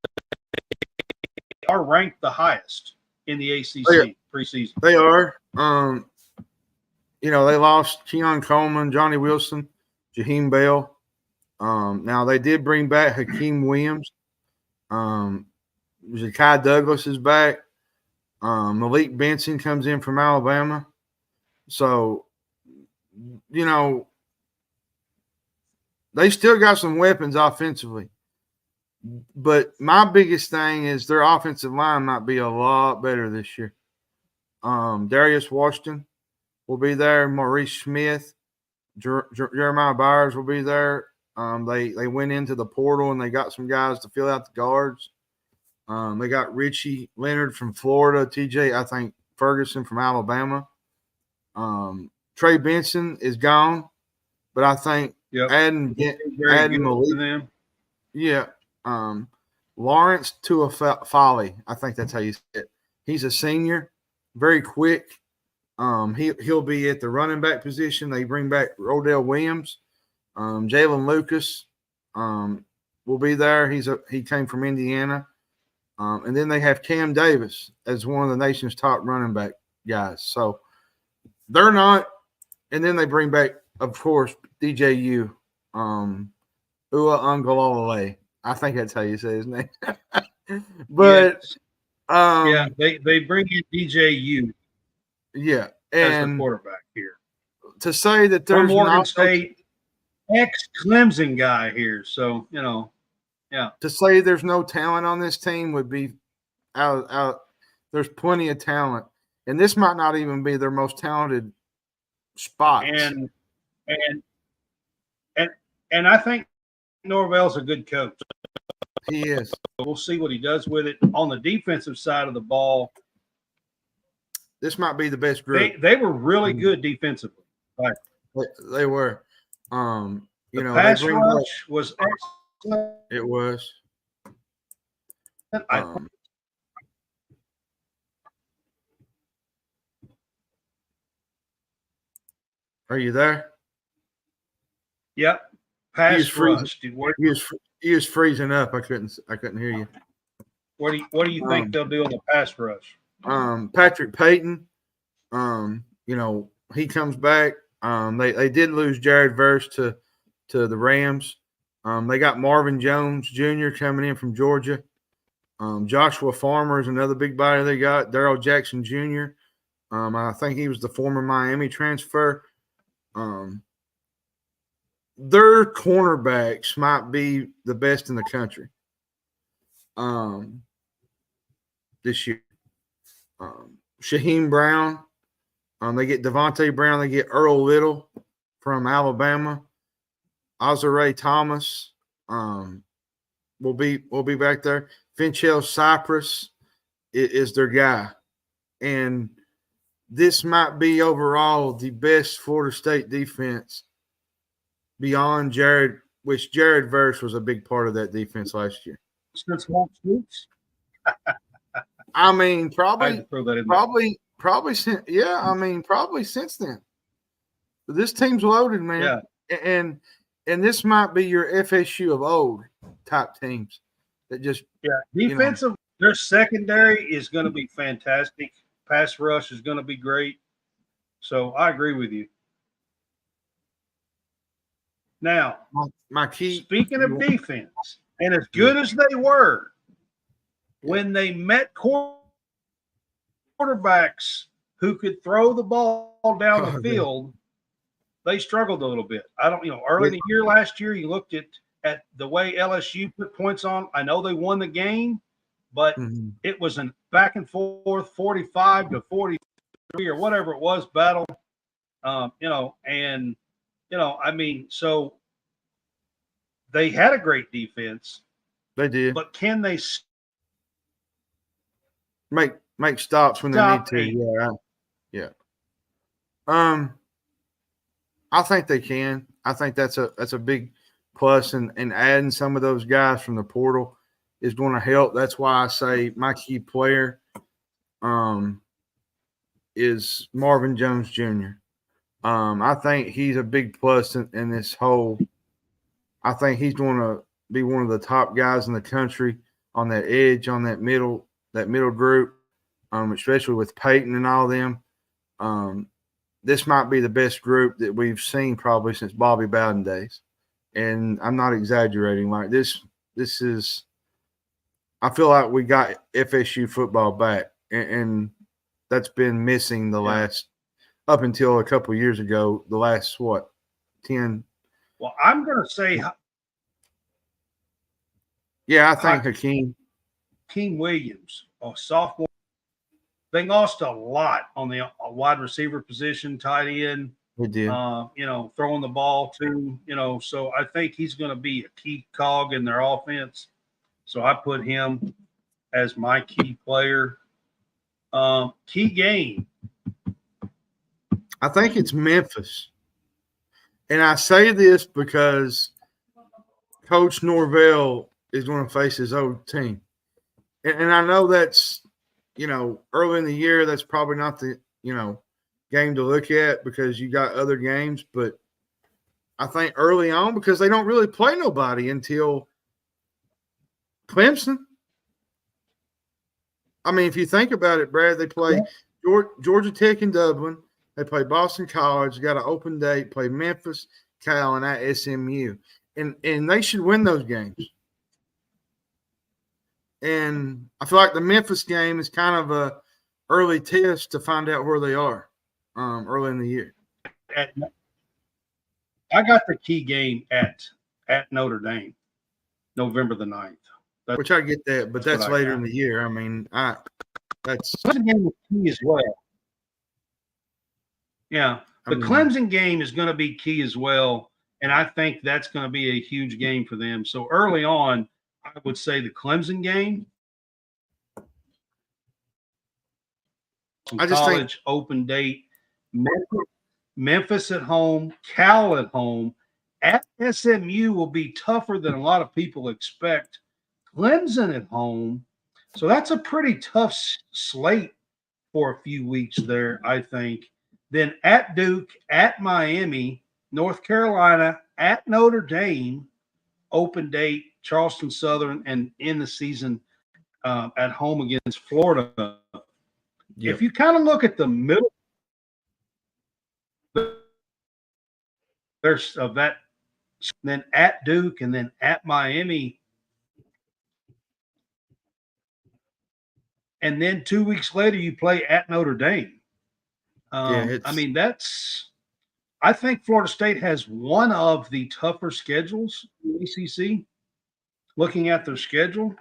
They are ranked the highest in the ACC preseason. They are. They lost Keon Coleman, Johnny Wilson, Jaheim Bell. Now they did bring back Hakeem Williams. Zakai Douglas is back. Malik Benson comes in from Alabama. So, they still got some weapons offensively. But my biggest thing is their offensive line might be a lot better this year. Darius Washington will be there. Maurice Smith, Jeremiah Byers will be there. They went into the portal and they got some guys to fill out the guards. They got Richie Leonard from Florida, TJ Ferguson from Alabama. Trey Benson is gone, but I think adding Malik. Yeah. Lawrence Tuafali, I think that's how you say it. He's a senior, very quick. He'll be at the running back position. They bring back Rodell Williams. Jalen Lucas will be there. He came from Indiana. And then they have Cam Davis as one of the nation's top running back guys. So they're not. And then they bring back, of course, DJU, Ua Ungalale. I think that's how you say his name. But Yeah, they bring in DJU Yeah, as their and quarterback here to say that from there's Morgan not State, ex Clemson guy here. So yeah. to say there's no talent on this team would be out. There's plenty of talent, and this might not even be their most talented spots. And and and and I think Norvell's a good coach. He is. We'll see what he does with it on the defensive side of the ball. This might be the best group. They were really good defensively. Like, They were. the They pass bring rush was excellent. it was. Are you there? Yep. Pass rush. Dude, He was freezing up. I couldn't hear you. What do you think they'll do on the pass rush? Patrick Payton. He comes back. They did lose Jared Verse to the Rams. They got Marvin Jones Jr. coming in from Georgia. Joshua Farmer is another big body they got. Darrell Jackson Jr. I think he was the former Miami transfer. Their cornerbacks might be the best in the country this year. Shaheem Brown. They get Devontae Brown. They get Earl Little from Alabama. Azare Thomas will be back there. Finchell Cypress is their guy. And this might be overall the best Florida State defense beyond Jared, which Jared Verse was a big part of that defense last year. Since Walt Scoots? I mean, probably since then. But this team's loaded, man. Yeah. And this might be your FSU of old type teams that just defensive. Their secondary is going to be fantastic. Pass rush is going to be great. So I agree with you. Now, speaking of defense, and as good as they were, when they met quarterbacks who could throw the ball down the field, they struggled a little bit. Early in the year last year, you looked at the way LSU put points on. I know they won the game, but it was a back and forth 45 to 43 or whatever it was battle. So they had a great defense. They did. But can they make stops when they need to? Yeah. I think they can. I think that's a big plus, and adding some of those guys from the portal is going to help. That's why I say my key player is Marvin Jones Jr. I think he's a big plus in this whole. I think he's going to be one of the top guys in the country on that edge, on that middle group, especially with Peyton and all them. This might be the best group that we've seen probably since Bobby Bowden days. And I'm not exaggerating. Like this is – I feel like we got FSU football back, and that's been missing the last – up until a couple of years ago, the last, 10 – Well, I'm going to say I think Hakeem Williams, a sophomore. They lost a lot on the wide receiver position, tight end. They did. Throwing the ball too. So I think he's going to be a key cog in their offense. So I put him as my key player. Key game. I think it's Memphis. And I say this because Coach Norvell is going to face his old team. And I know that's, early in the year, that's probably not the, game to look at because you got other games. But I think early on, because they don't really play nobody until Clemson. I mean, if you think about it, Brad, they play Georgia Tech in Dublin. They play Boston College, got an open date, play Memphis, Cal, and at SMU. And they should win those games. And I feel like the Memphis game is kind of a early test to find out where they are early in the year. I got the key game at Notre Dame, November the 9th. Which I get that, but that's later in the year. I mean, that's Clemson game is key as well. Yeah, the Clemson game is going to be key as well, and I think that's going to be a huge game for them. So early on, I would say the Clemson game. College open date, Memphis at home, Cal at home. At SMU will be tougher than a lot of people expect. Clemson at home. So that's a pretty tough slate for a few weeks there, I think. Then at Duke, at Miami, North Carolina, at Notre Dame, open date, Charleston Southern, and in the season at home against Florida. Yep. If you kind of look at the middle there's of that, then at Duke and then at Miami, and then 2 weeks later you play at Notre Dame. I mean, I think Florida State has one of the tougher schedules in the ACC, looking at their schedule.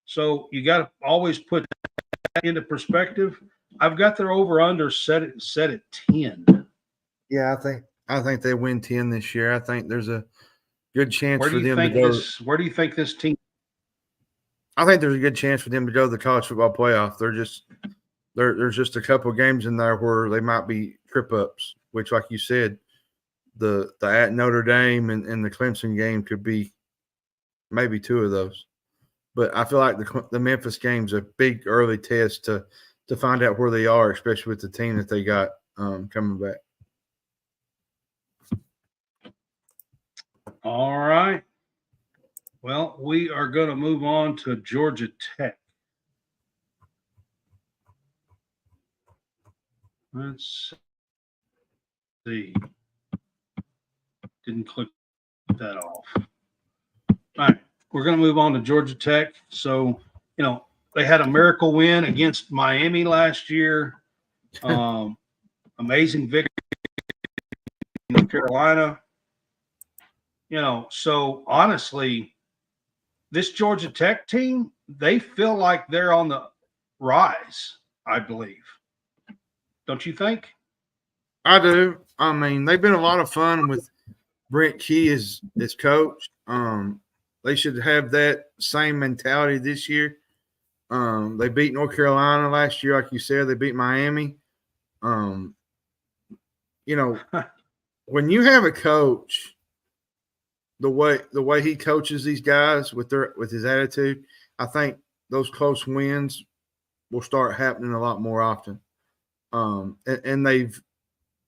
So you got to always put that into perspective. I've got their over/under set at 10. Yeah, I think they win 10 this year. I think there's a good chance for them to go. Where do you think this team? I think there's a good chance for them to go to the college football playoff. There's just a couple of games in there where they might be trip ups, which, like you said, the at Notre Dame and the Clemson game could be maybe two of those. But I feel like the Memphis game's a big early test to find out where they are, especially with the team that they got coming back. All right. Well, we are going to move on to Georgia Tech. Let's see. Didn't click that off. All right. We're going to move on to Georgia Tech. So, they had a miracle win against Miami last year. Amazing victory in North Carolina. So honestly, this Georgia Tech team, they feel like they're on the rise, I believe. Don't you think? I do. I mean, they've been a lot of fun with Brent Key as coach. They should have that same mentality this year. They beat North Carolina last year, like you said. They beat Miami. When you have a coach, the way he coaches these guys with his attitude, I think those close wins will start happening a lot more often. And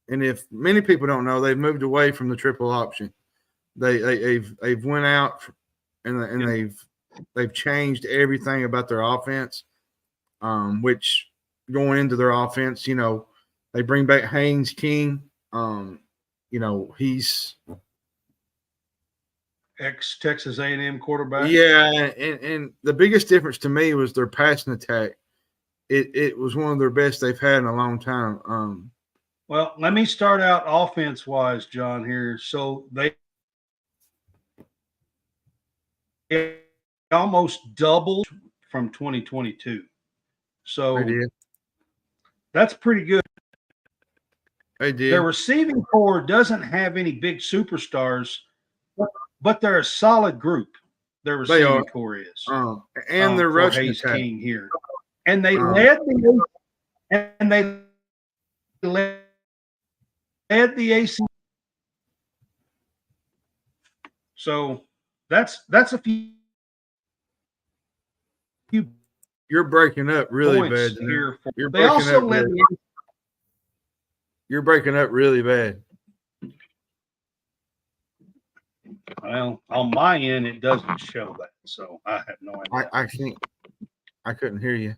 if many people don't know, they've moved away from the triple option. They've went out and they've changed everything about their offense. Which going into their offense, they bring back Haynes King. He's ex-Texas A&M quarterback. Yeah, and the biggest difference to me was their passing attack. It was one of their best they've had in a long time. Well, let me start out offense-wise, John, here. So they almost doubled from 2022. So that's pretty good. They did. Their receiving core doesn't have any big superstars, but they're a solid group. Their receiving core is. And their rushing attack. King here. And they led the ACC. So that's a few. You're breaking up really bad. Here You're breaking up really bad. Well, on my end, it doesn't show that, so I have no idea. I couldn't hear you.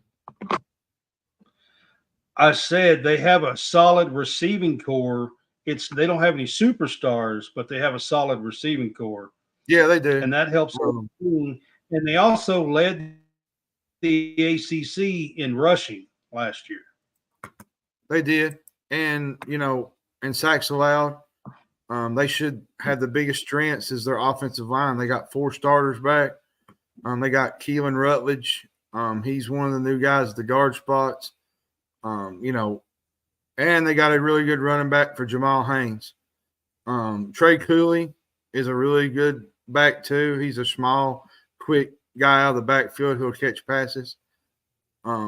I said they have a solid receiving core. They don't have any superstars, but they have a solid receiving core. Yeah, they do, and that helps. And they also led the ACC in rushing last year. They did. And, in sacks allowed, they should have the biggest strengths is their offensive line. They got 4 starters back. They got Keelan Rutledge. He's one of the new guys at the guard spots. And they got a really good running back for Jamal Haynes. Trey Cooley is a really good back too. He's a small, quick guy out of the backfield who'll catch passes.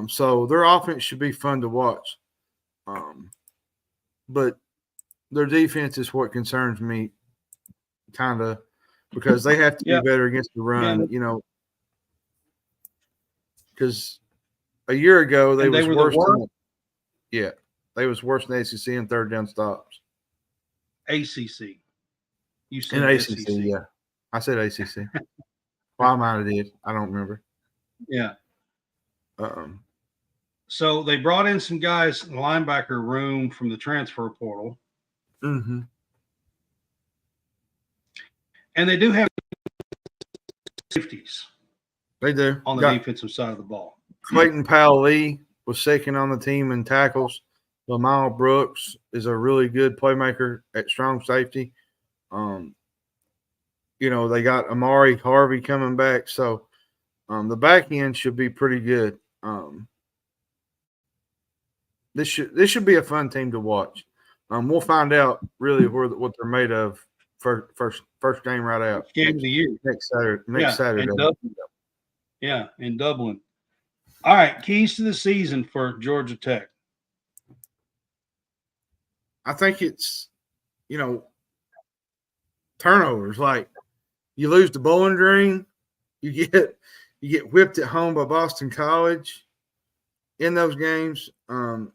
So their offense should be fun to watch. But their defense is what concerns me, kind of, because they have to be better against the run. Because a year ago they was worse than they was worse than ACC in third down stops. ACC. You said in ACC, yeah. I said ACC. Well, I might have did. I don't remember. Yeah. So they brought in some guys in the linebacker room from the transfer portal. Mm-hmm. And they do have safeties. They do. On the defensive side of the ball. Clayton Powell-Lee was second on the team in tackles. Lamar Brooks is a really good playmaker at strong safety. They got Amari Harvey coming back. So the back end should be pretty good. This should be a fun team to watch. We'll find out really what they're made of first game right out. Game of the year. Next Saturday. In Dublin. All right, keys to the season for Georgia Tech. I think it's, turnovers. Like, you lose to Bowling Green, you get whipped at home by Boston College in those games. And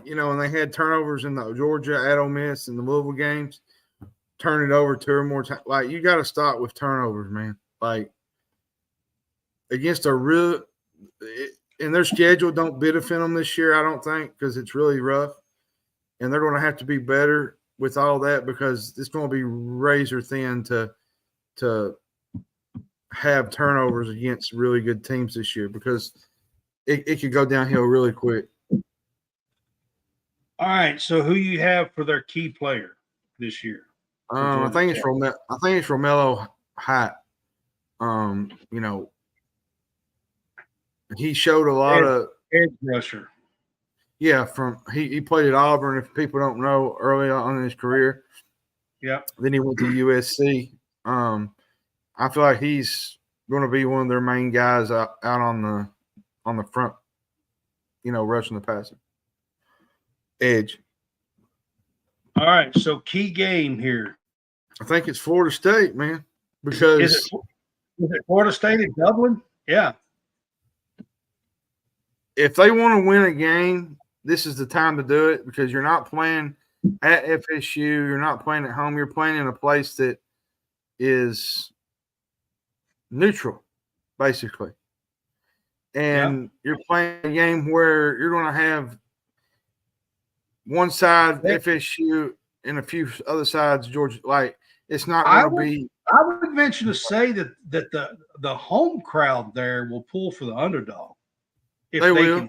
they had turnovers in the Georgia, at Ole Miss, and the Louisville games. Turn it over 2 or more times. Like, you got to stop with turnovers, man. Like, against and their schedule don't benefit them this year, I don't think, because it's really rough. And they're going to have to be better with all that because it's going to be razor thin to have turnovers against really good teams this year because it could go downhill really quick. All right, so who you have for their key player this year? I think it's Romello Height. He showed a lot of edge rusher. Yeah, he played at Auburn. If people don't know, early on in his career. Yeah. Then he went to USC. I feel like he's going to be one of their main guys out on the front. Rushing the passer. Edge. All right, so key game here. I think it's Florida State, man. Because is it Florida State in Dublin? Yeah. If they want to win a game, this is the time to do it because you're not playing at FSU. You're not playing at home. You're playing in a place that is neutral, basically. And you're playing a game where you're going to have one side FSU and a few other sides Georgia. Like, it's not going to be. I would venture to say that the home crowd there will pull for the underdog. If they will.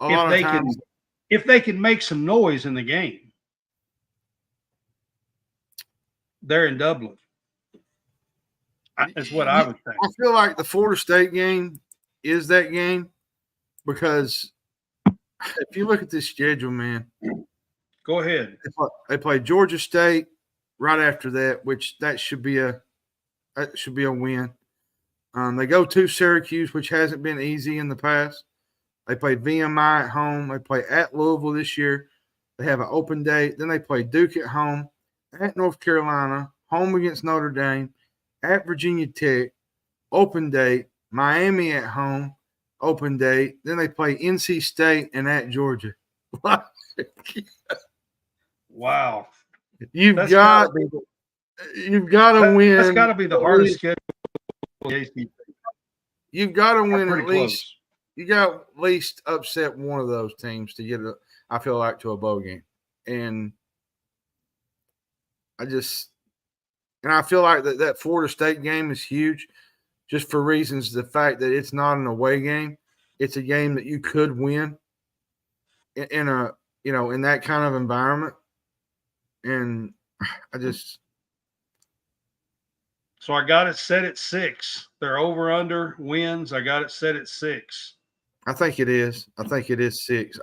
If they can make some noise in the game. They're in Dublin. That's what I would think. I feel like the Florida State game is that game because if you look at this schedule, man. Go ahead. They play Georgia State right after that, which that should be a win. They go to Syracuse, which hasn't been easy in the past. They play VMI at home. They play at Louisville this year. They have an open date. Then they play Duke at home, at North Carolina, home against Notre Dame, at Virginia Tech, open date, Miami at home, open date. Then they play NC State and at Georgia. Wow. You've got to win. That's got to be the hardest schedule. You've got to win at least. You got at least upset one of those teams to get I feel like, to a bowl game. And I feel like that Florida State game is huge just for reasons the fact that it's not an away game. It's a game that you could win in a in that kind of environment. And I just So I got it set at 6. They're over under wins. I got it set at 6. I think it is. I think it is 6.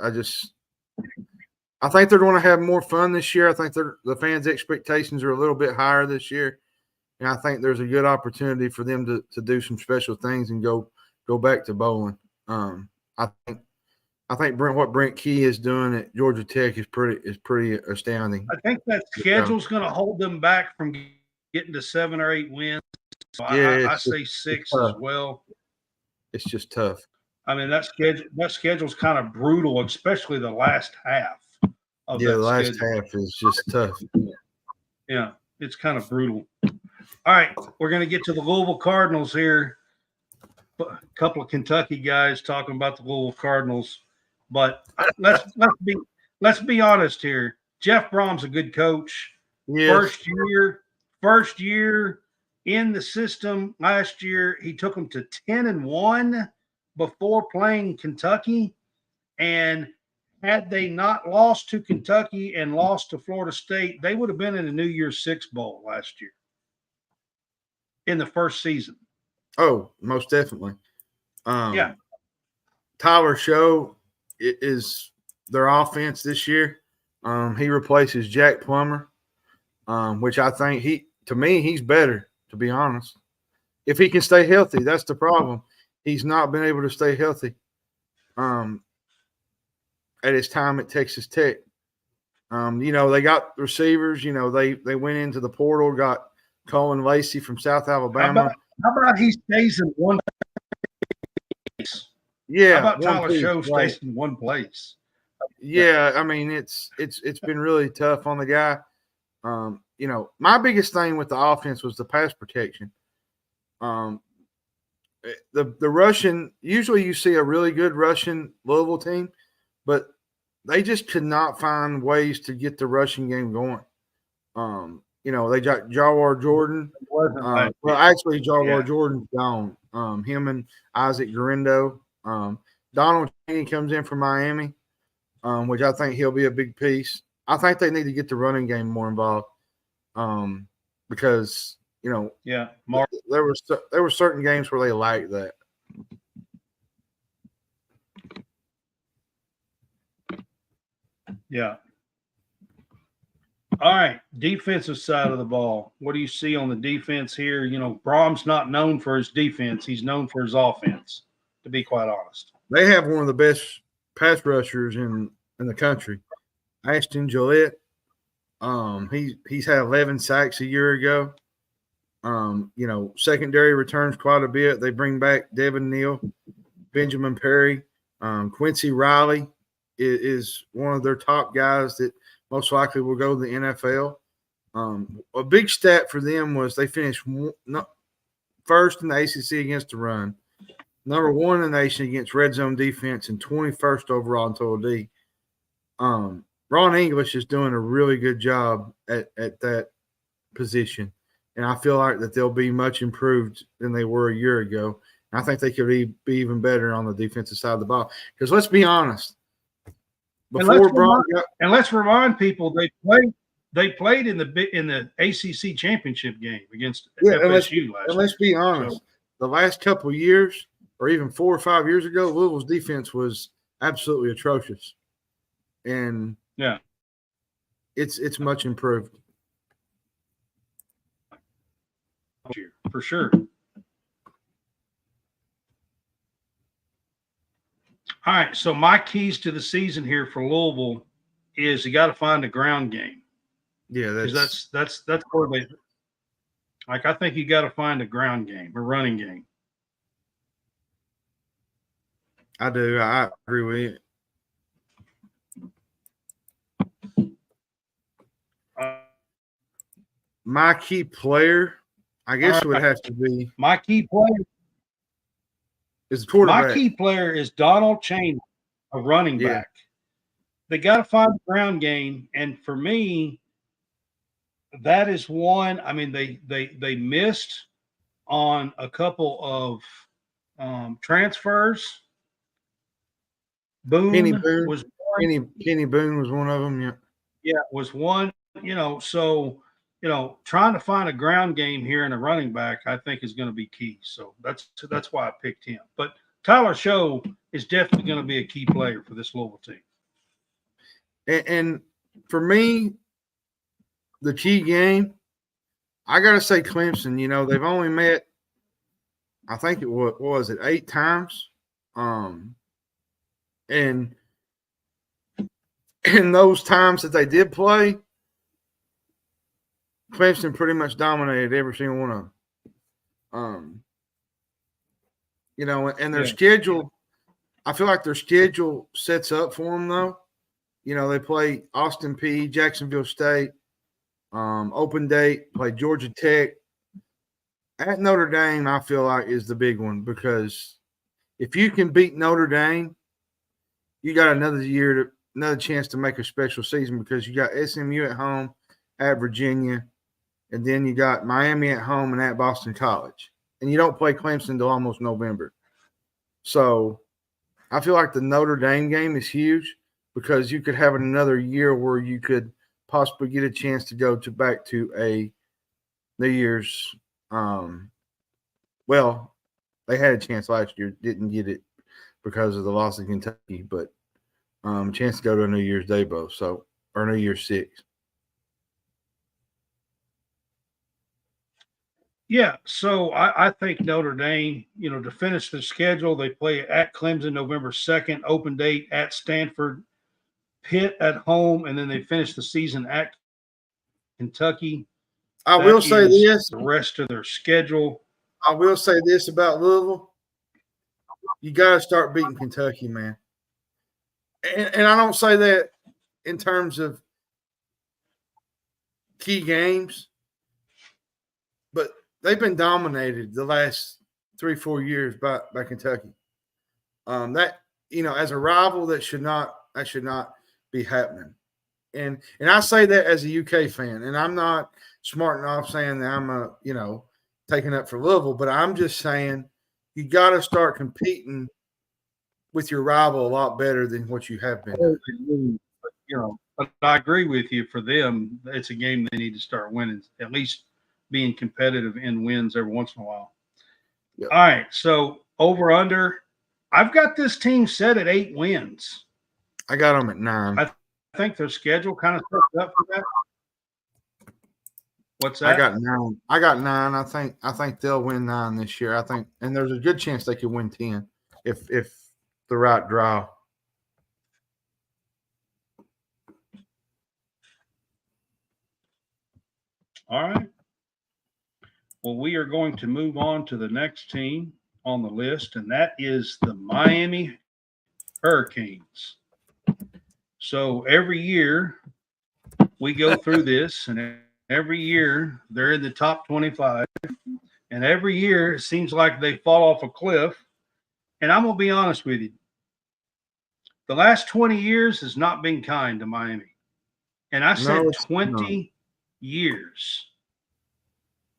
I think they're going to have more fun this year. I think the fans' expectations are a little bit higher this year. And I think there's a good opportunity for them to do some special things and go back to bowling. I think what Brent Key is doing at Georgia Tech is pretty astounding. I think that schedule's going to hold them back from getting to 7 or 8 wins. So Yeah, I say 6 as well. It's just tough. I mean, that schedule's kind of brutal, especially the last half of that the last schedule. half is just tough. Yeah, it's kind of brutal. All right, we're going to get to the Louisville Cardinals here. A couple of Kentucky guys talking about the Louisville Cardinals, but let's be honest here. Jeff Brom's a good coach. Yes. First year in the system last year, he took them to 10-1 before playing Kentucky, and had they not lost to Kentucky and lost to Florida State, they would have been in the New Year's Six Bowl last year in the first season. Oh, most definitely. Yeah. Tyler Show is their offense this year. He replaces Jack Plummer, which I think he's better, to be honest. If he can stay healthy, that's the problem. He's not been able to stay healthy at his time at Texas Tech. They got receivers. They went into the portal, got Colin Lacey from South Alabama. How about he stays in one place? Yeah. How about Tyler Show stays in one place? Yeah, I mean it's been really tough on the guy. My biggest thing with the offense was the pass protection. The Russian, usually you see a really good Russian Louisville team, but they just could not find ways to get the rushing game going. They got Jawar Jordan. Jawar Jordan's gone. Him and Isaac Garendo. Donald Chaney comes in from Miami, which I think he'll be a big piece. I think they need to get the running game more involved because there were certain games where they lacked that. Yeah. All right, defensive side of the ball. What do you see on the defense here? Brom's not known for his defense. He's known for his offense, to be quite honest. They have one of the best pass rushers in the country. Ashton Gillette. He's had 11 sacks a year ago. Secondary returns quite a bit. They bring back Devin Neal, Benjamin Perry. Quincy Riley is one of their top guys that most likely will go to the NFL. A big stat for them was they finished first in the ACC against the run, number 1 in the nation against red zone defense, and 21st overall in total D. Ron English is doing a really good job at that position, and I feel like that they'll be much improved than they were a year ago. And I think they could be even better on the defensive side of the ball. Because let's be honest, let's remind people they played in the ACC championship game against FSU last year. Let's be honest, the last couple of years, or even 4 or 5 years ago, Louisville's defense was absolutely atrocious, and yeah, it's much improved for sure. All right, so my keys to the season here for Louisville is you got to find a ground game. Yeah, that's where they I think you got to find a ground game, a running game. I do. I agree with you. My key player, I guess, would have to be my key player. Is the quarterback. My key player is Donald Chaney, a running back. They got to find the ground game, and for me, that is one. I mean, they missed on a couple of transfers. Kenny Boone Boone. was one. Kenny Boone was one of them. Yeah. Yeah, was one. So trying to find a ground game here and a running back, I think is going to be key. So that's why I picked him. But Tyler Show is definitely going to be a key player for this Louisville team. And for me, the key game, I got to say Clemson. They've only met, I think it was it 8 times, and in those times that they did play, Clemson pretty much dominated every single one of them. And their schedule, I feel like their schedule sets up for them though. They play Austin Peay, Jacksonville State, open date, play Georgia Tech. At Notre Dame, I feel like is the big one, because if you can beat Notre Dame, you got another chance to make a special season, because you got SMU at home, at Virginia, and then you got Miami at home and at Boston College. And you don't play Clemson until almost November. So I feel like the Notre Dame game is huge, because you could have another year where you could possibly get a chance to go back to a New Year's. Well, they had a chance last year, didn't get it because of the loss of Kentucky, but a chance to go to a New Year's Day bowl, or New Year's Six. Yeah, so I think Notre Dame, to finish the schedule, they play at Clemson November 2nd, open date at Stanford, Pitt at home, and then they finish the season at Kentucky. I will say this. The rest of their schedule. I will say this about Louisville. You got to start beating Kentucky, man. And I don't say that in terms of key games, but they've been dominated the last 3-4 years by Kentucky. That as a rival, that should not be happening. And I say that as a UK fan, and I'm not smarting off saying that I'm taking up for Louisville, but I'm just saying you got to start competing with your rival a lot better than what you have been. But I agree with you. For them, it's a game they need to start winning, at least being competitive in wins every once in a while. Yep. All right, so over under, I've got this team set at 8 wins. I got them at 9. I think their schedule kind of sets up for that. What's that? I got 9. I think they'll win 9 this year. I think, and there's a good chance they could win 10 if the right draw. All right. Well, we are going to move on to the next team on the list, and that is the Miami Hurricanes. So every year we go through this, and every year they're in the top 25, and every year it seems like they fall off a cliff. And I'm going to be honest with you. The last 20 years has not been kind to Miami. And I said 20 years.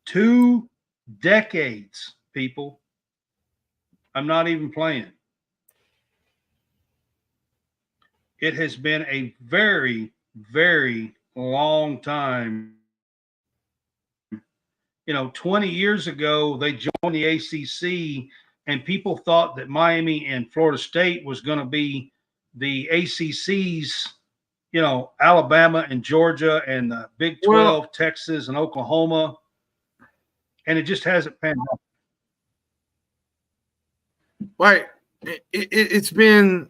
2 decades, people. I'm not even playing. It has been a very, very long time. 20 years ago, they joined the ACC, and people thought that Miami and Florida State was going to be the ACC's, Alabama and Georgia and the Big 12, Texas and Oklahoma. And it just hasn't panned out. Like, it's been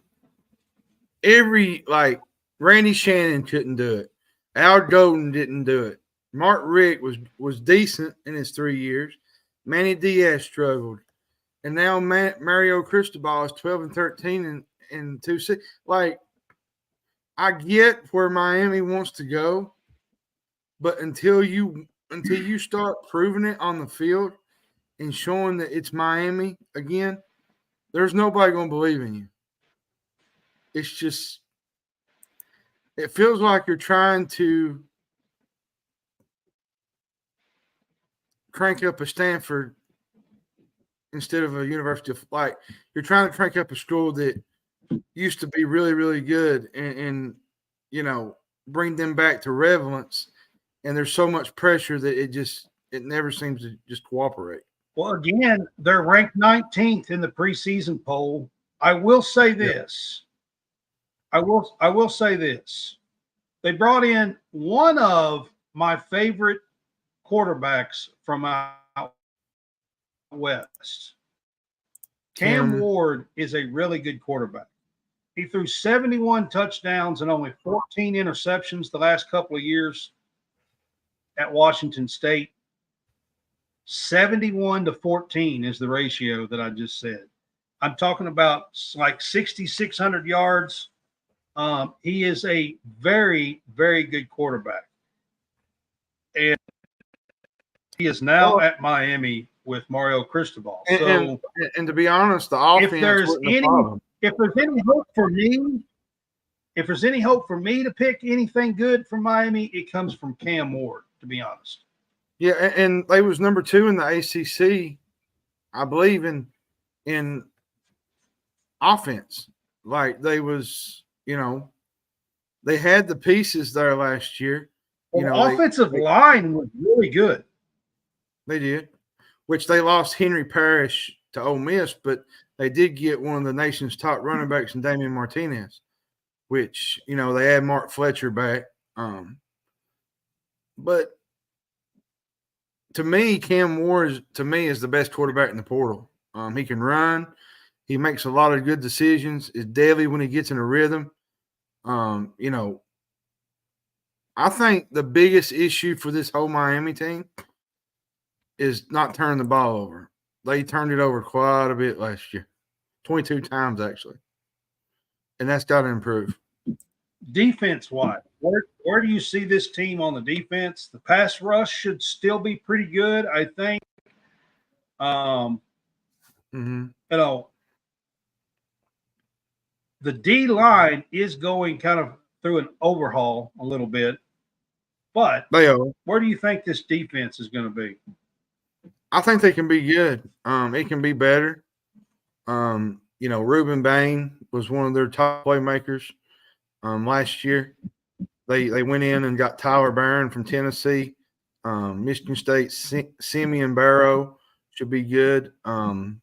Randy Shannon couldn't do it. Al Golden didn't do it. Mark Richt was decent in his 3 years. Manny Diaz struggled. And now Mario Cristobal is 12-13 and 2-6. Like, I get where Miami wants to go, but until you start proving it on the field and showing that it's Miami again, there's nobody going to believe in you. It's just, it feels like you're trying to crank up a Stanford instead of a university of like you're trying to crank up a school that used to be really, really good and you know, bring them back to relevance. And there's so much pressure that it never seems to just cooperate. Well, again, they're ranked 19th in the preseason poll. I will say Yeah. this. I will say this. They brought in one of my favorite quarterbacks from out west. Cam Tim, Ward is a really good quarterback. He threw 71 touchdowns and only 14 interceptions the last couple of years at Washington State. 71-14 is the ratio that I just said. I'm talking about like 6,600 yards. He is a very, very good quarterback. And he is now at Miami with Mario Cristobal. So, and to be honest, the offense if there's wasn't a any problem. if there's any hope for me, if there's any hope for me to pick anything good from Miami, it comes from Cam Ward, to be honest. Yeah, and they was number 2 in the ACC, I believe, in offense. Like they was, you know, they had the pieces there last year. Well, You know, the offensive line was really good. They did, which they lost Henry Parrish to Ole Miss, but they did get one of the nation's top running backs in Damian Martinez, which, you know, they had Mark Fletcher back. But to me, Cam Ward is the best quarterback in the portal. He can run. He makes a lot of good decisions. Is deadly when he gets in a rhythm. You know, I think the biggest issue for this whole Miami team is not turning the ball over. They turned it over quite a bit last year, 22 times actually, and that's got to improve. Defense-wise, where do you see this team on the defense? The pass rush should still be pretty good, I think. You know, the D line is going kind of through an overhaul a little bit, but They are. where do you think this defense is going to be? I think they can be good. It can be better. You know, Reuben Bain was one of their top playmakers last year. They went in and got Tyler Barron from Tennessee. Michigan State Simeon Barrow should be good. You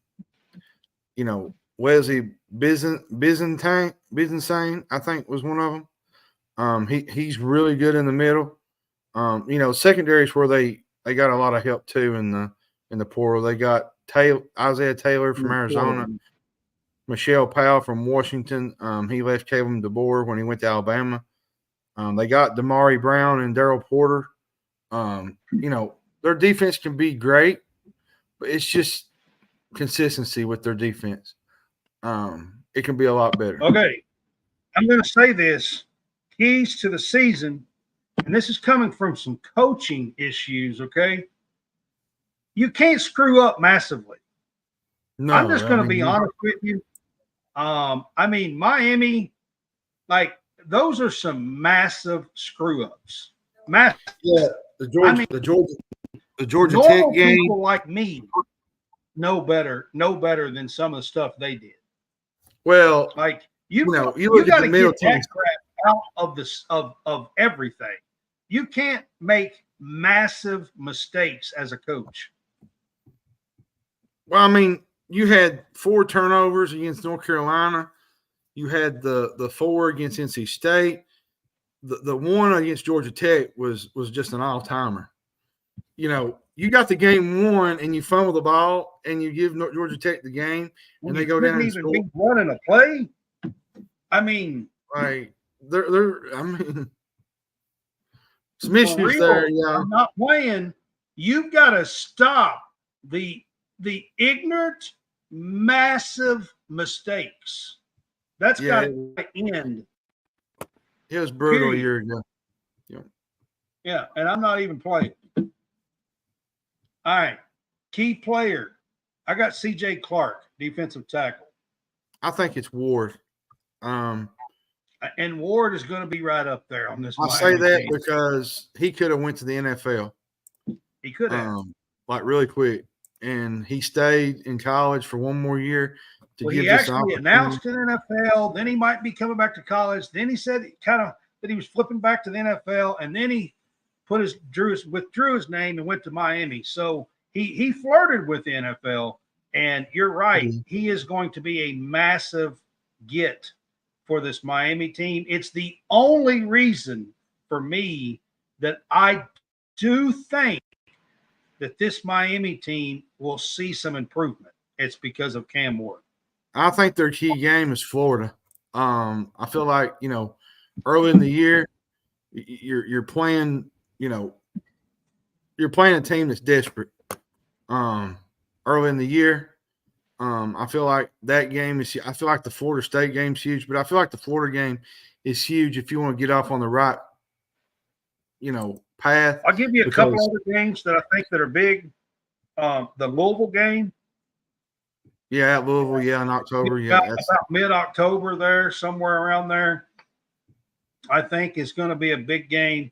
know, Wesley Byzantine, I think, was one of them. He's really good in the middle. You know, secondary is where they got a lot of help too in the portal. They got Isaiah Taylor from Arizona, Michelle Powell from Washington. He left Kevin DeBoer when he went to Alabama. They got Damari Brown and Daryl Porter. You know, their defense can be great, but it's just consistency with their defense. It can be a lot better. Okay. I'm going to say this. Keys to the season, and this is coming from some coaching issues, okay? You can't screw up massively. No, I'm just going to be honest with you. I mean, Miami, like, those are some massive screw ups. Massive. Yeah, the Georgia Normal Tech game. people like me know better than some of the stuff they did. Well, like you look got at to the middle get team. that crap out of this of everything. You can't make massive mistakes as a coach. Well, I mean, you had 4 turnovers against North Carolina. You had the 4 against NC State. The one against Georgia Tech was just an all-timer. You know, you got the game won and you fumble the ball and you give Georgia Tech the game and they go down and score. Even running a play. I mean, like I mean, some issues there. Yeah, I'm not playing. You've got to stop the ignorant, massive mistakes. That's got to end. It was brutal a year ago. Yeah, and I'm not even playing. All right, key player. I got C.J. Clark, defensive tackle. I think it's Ward. And Ward is going to be right up there on this. I say that team because he could have went to the NFL. He could have, like really quick, and he stayed in college for one more year to Well, give he this an actually opportunity. announced in NFL. Then he might be coming back to college. Then he said that he was flipping back to the NFL, and then he withdrew his name and went to Miami. So he flirted with the NFL. And you're right, he is going to be a massive get for this Miami team. It's the only reason for me that I do think that this Miami team will see some improvement. It's because of Cam Ward. I think their key game is Florida. I feel like, early in the year, you're playing, you're playing a team that's desperate. Early in the year, I feel like that game is. I feel like the Florida State game's huge, but I feel like the Florida game is huge if you want to get off on the right, path. I'll give you a couple other games that I think that are big. The Louisville game. Yeah, at Louisville. Yeah, in October. Yeah, about mid-October there, somewhere around there. I think is going to be a big game,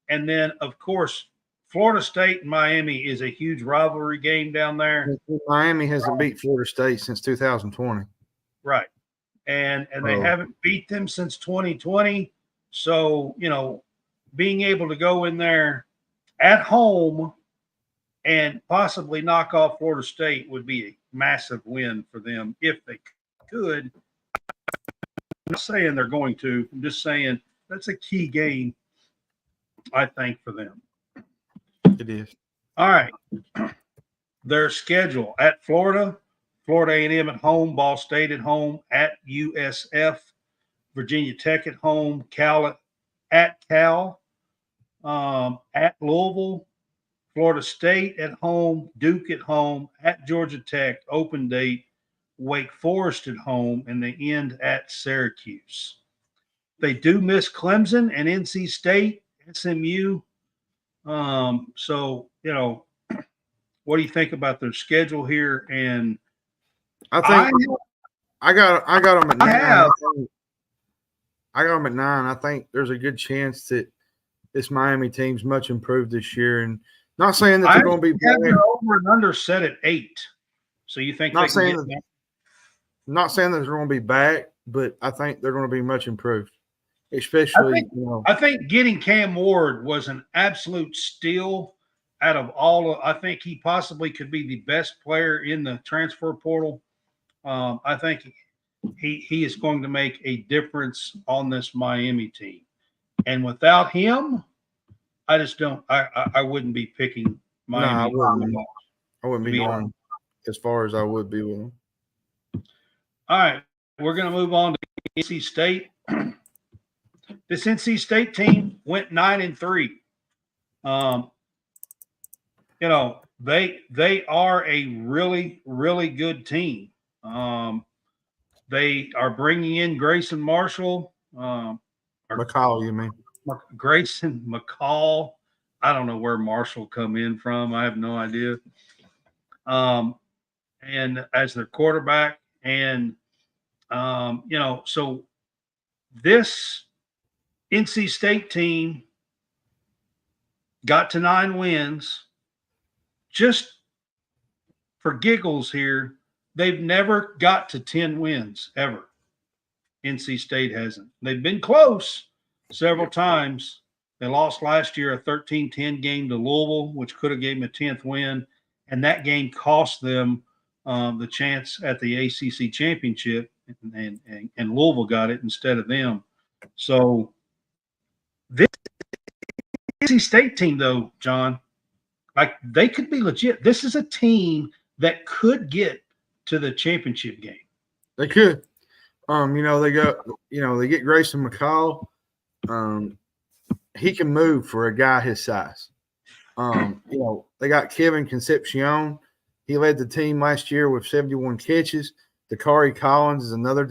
and then of course Florida State and Miami is a huge rivalry game down there. Miami hasn't beat Florida State since 2020. Right. And they haven't beat them since 2020. So, being able to go in there at home and possibly knock off Florida State would be a massive win for them if they could. I'm not saying they're going to. I'm just saying that's a key game, I think, for them. It is. All right. Their schedule at Florida A&M at home, Ball State at home, at USF, Virginia Tech at home, Cal at Louisville, Florida State at home, Duke at home, at Georgia Tech, open date, Wake Forest at home, and they end at Syracuse. They do miss Clemson and NC State, SMU. So, what do you think about their schedule here? And I think I got them at 9. I got them at 9. I think there's a good chance that this Miami team's much improved this year. And not saying that they're going to be bad. Over and under set at 8. So you think not saying that they're going to be back, but I think they're going to be much improved. Especially, I think getting Cam Ward was an absolute steal out of all. I think he possibly could be the best player in the transfer portal. I think he is going to make a difference on this Miami team. And without him, I just don't. I wouldn't be picking Miami. No, I wouldn't be going as far as I would be with him. All right, we're going to move on to NC State. This NC State team went 9-3. They are a really, really good team. They are bringing in Grayson Marshall. McCall, you mean? Grayson McCall. I don't know where Marshall come in from. I have no idea. And as their quarterback, and so this NC State team got to 9 wins. Just for giggles here, they've never got to 10 wins ever. NC State hasn't. They've been close several times. They lost last year a 13-10 game to Louisville, which could have gave them a 10th win, and that game cost them the chance at the ACC championship, and Louisville got it instead of them. So this NC State team, though, John, like they could be legit. This is a team that could get to the championship game. They could. They get Grayson McCall. He can move for a guy his size. They got Kevin Concepcion. He led the team last year with 71 catches. Dakari Collins is another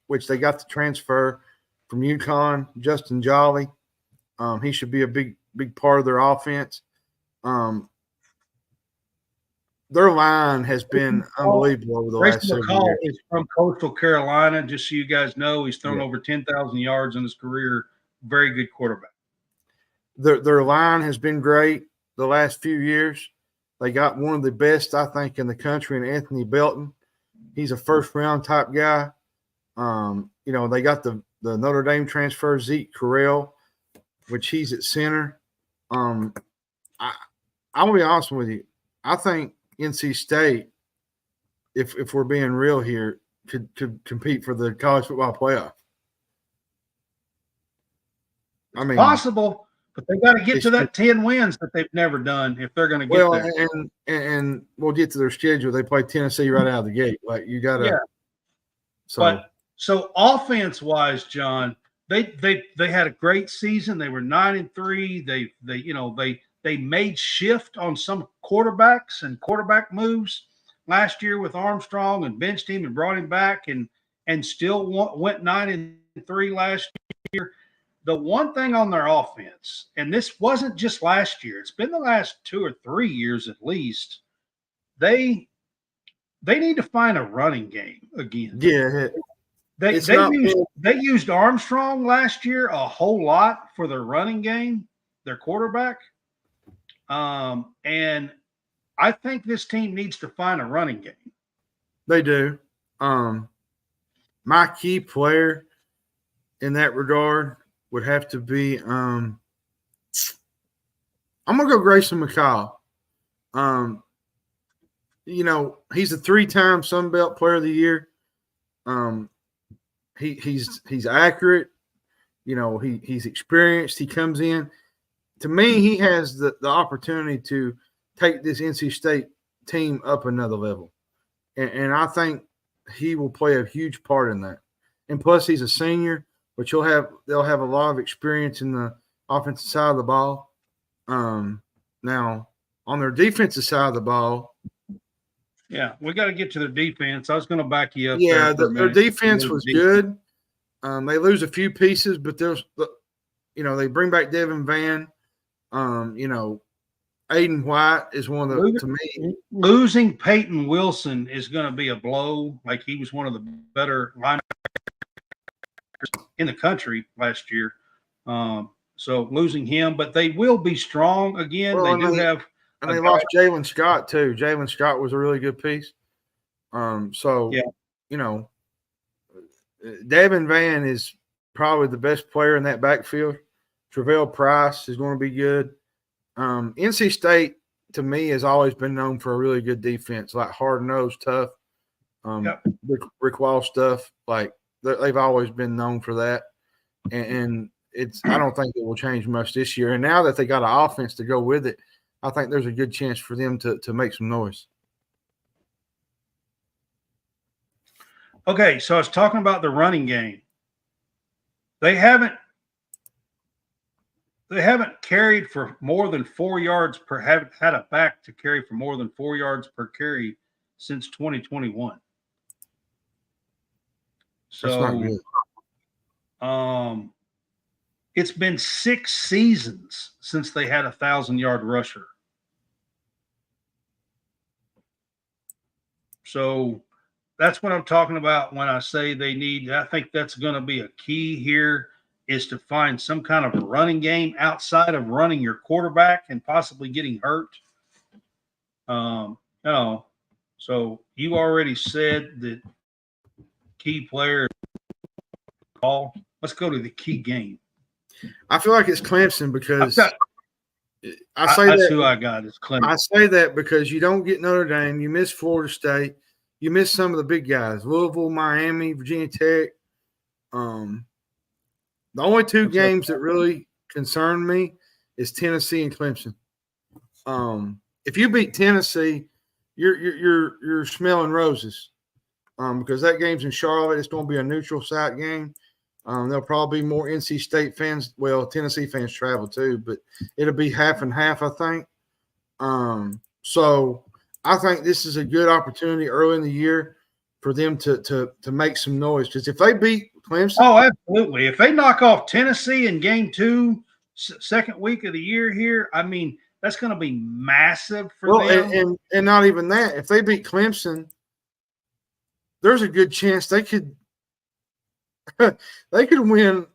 which they got to transfer from UConn. Justin Jolly. He should be a big part of their offense. Their line has been unbelievable over the last several years. Is from Coastal Carolina. Just so you guys know, he's thrown over 10,000 yards in his career. Very good quarterback. Their line has been great the last few years. They got one of the best, I think, in the country in Anthony Belton. He's a first-round type guy. They got the Notre Dame transfer, Zeke Correll, which he's at center. I'm gonna be honest with you. I think NC State, if we're being real here, could compete for the college football playoff. I mean, possible, but they got to get to that 10 wins that they've never done if they're going to get there. And we'll get to their schedule. They play Tennessee right out of the gate. Like you got to. Yeah. So offense-wise, John, they had a great season. They were 9-3. They made shift on some quarterbacks and quarterback moves last year with Armstrong and benched him and brought him back and still went 9-3 last year. The one thing on their offense, and this wasn't just last year, it's been the last 2 or 3 years at least, they need to find a running game again. Yeah. They used Armstrong last year a whole lot for their running game, their quarterback. And I think this team needs to find a running game. They do. My key player in that regard would have to be I'm gonna go Grayson McCall. He's a 3-time Sun Belt Player of the Year. He's accurate. He's experienced. He comes in. To me, he has the opportunity to take this NC State team up another level, and I think he will play a huge part in that. And plus, he's a senior, but they'll have a lot of experience in the offensive side of the ball. Now, on their defensive side of the ball, yeah, we got to get to their defense. I was going to back you up. Yeah, their defense was good. They lose a few pieces, but they bring back Devin Van. Aiden White is one of the, to me. Losing Peyton Wilson is going to be a blow. Like, he was one of the better linebackers in the country last year. So losing him, but they will be strong again. Well, they lost Jalen Scott too. Jalen Scott was a really good piece. Devin Van is probably the best player in that backfield. Travell Price is going to be good. NC State, to me, has always been known for a really good defense, like hard-nosed, tough. Rick Wall stuff. Like, they've always been known for that. And I don't think it will change much this year. And now that they got an offense to go with it, I think there's a good chance for them to make some noise. Okay, so I was talking about the running game. They haven't carried for more than 4 yards per – haven't had a back to carry for more than 4 yards per carry since 2021. So that's not good. It's been 6 seasons since they had a 1,000-yard rusher. So that's what I'm talking about when I say they need – I think that's going to be a key here, is to find some kind of a running game outside of running your quarterback and possibly getting hurt. So you already said that key player call. Let's go to the key game. I feel like it's Clemson because that's who I got is Clemson. I say that because you don't get Notre Dame, you miss Florida State, you miss some of the big guys, Louisville, Miami, Virginia Tech. The only 2 games that really concern me is Tennessee and Clemson. If you beat Tennessee, you're smelling roses, because that game's in Charlotte. It's going to be a neutral site game. There'll probably be more NC State fans. Well, Tennessee fans travel too, but it'll be half and half, I think. So I think this is a good opportunity early in the year for them to make some noise, because if they beat Clemson, oh, absolutely. If they knock off Tennessee in game 2, second week of the year here, I mean, that's going to be massive for them. And not even that. If they beat Clemson, there's a good chance they could win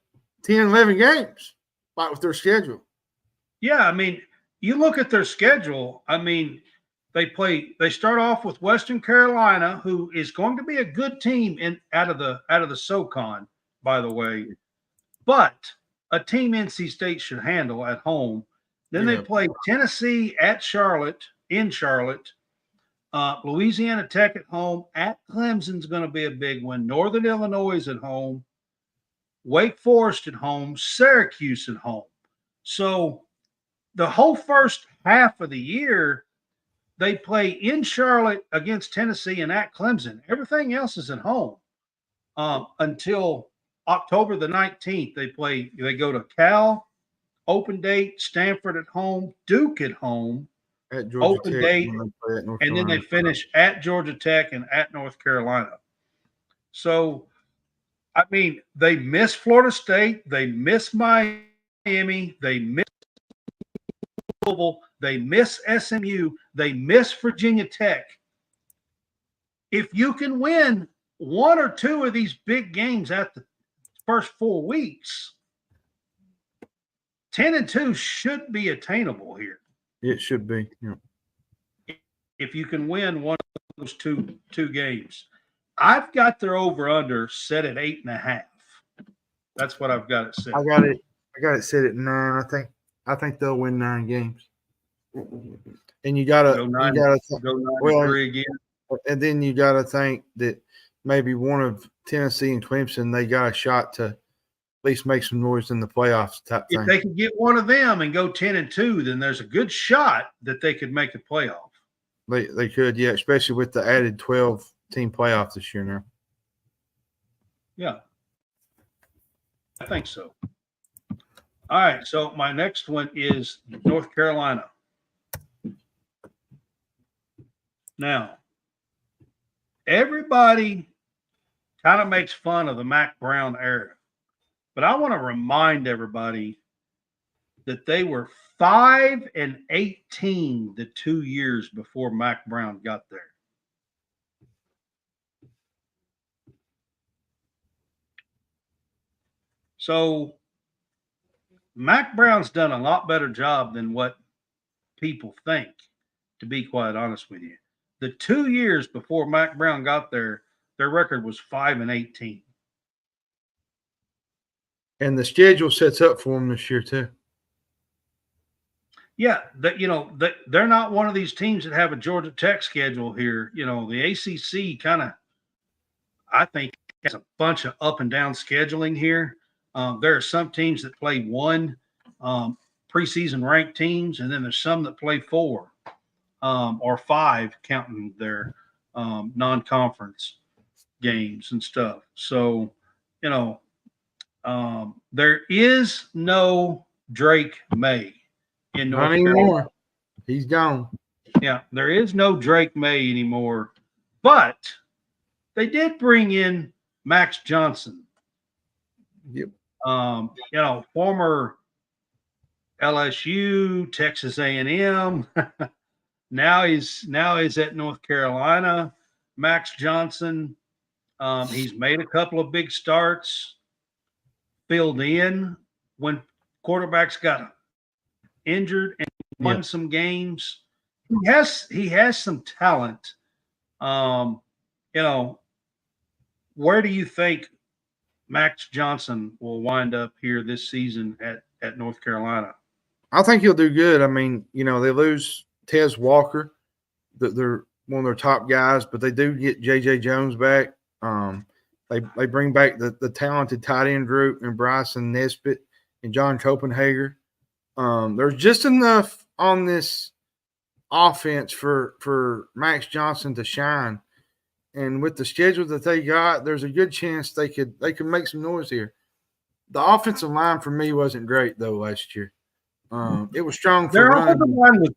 10, 11 games, like with their schedule. Yeah, I mean, you look at their schedule. I mean, They start off with Western Carolina, who is going to be a good team out of the SoCon, by the way, but a team NC State should handle at home. Then they play Tennessee at Charlotte, in Charlotte. Louisiana Tech at home. At Clemson's going to be a big one. Northern Illinois is at home. Wake Forest at home. Syracuse at home. So the whole first half of the year, they play in Charlotte against Tennessee and at Clemson. Everything else is at home until October the 19th. They go to Cal, open date, Stanford at home, Duke at home, at Georgia open Tech, date, and then they finish at Georgia Tech and at North Carolina. So, I mean, they miss Florida State, they miss Miami, they miss Louisville, they miss SMU, they miss Virginia Tech. If you can win one or two of these big games at the first 4 weeks, 10-2 should be attainable here. It should be. Yeah. If you can win one of those two games. I've got their over-under set at 8.5. That's what I've got it set. I got it set at 9. I think they'll win 9 games. And you gotta go 9 3 again. And then you gotta think that maybe one of Tennessee and Clemson, they got a shot to at least make some noise in the playoffs type thing. If they could get one of them and go 10-2, then there's a good shot that they could make a playoff. They could, yeah, especially with the added 12-team playoff this year now. Yeah. I think so. All right, so my next one is North Carolina. Now, everybody kind of makes fun of the Mack Brown era, but I want to remind everybody that they were 5-18 the 2 years before Mack Brown got there. So Mack Brown's done a lot better job than what people think, to be quite honest with you. The 2 years before Mack Brown got there, their record was 5-18. And the schedule sets up for them this year too. Yeah, they're not one of these teams that have a Georgia Tech schedule here. The ACC kind of, I think, has a bunch of up and down scheduling here. There are some teams that play one preseason ranked teams, and then there's some that play 4 or 5, counting their non-conference games and stuff. So, there is no Drake May in North Carolina. He's gone. Yeah, there is no Drake May anymore, but they did bring in Max Johnson. Yep. Former LSU, Texas A&M. Now he's at North Carolina. Max Johnson. He's made a couple of big starts, filled in when quarterbacks got injured and won some games. He has some talent. Where do you think Max Johnson will wind up here this season at North Carolina? I think he'll do good. I mean, they lose Tez Walker, they're one of their top guys, but they do get J.J. Jones back. They bring back the talented tight end group and Bryson Nesbitt and John Copenhagen. There's just enough on this offense for Max Johnson to shine. And with the schedule that they got, there's a good chance they could make some noise here. The offensive line for me wasn't great though last year. It was strong for Their running. offensive line was weak.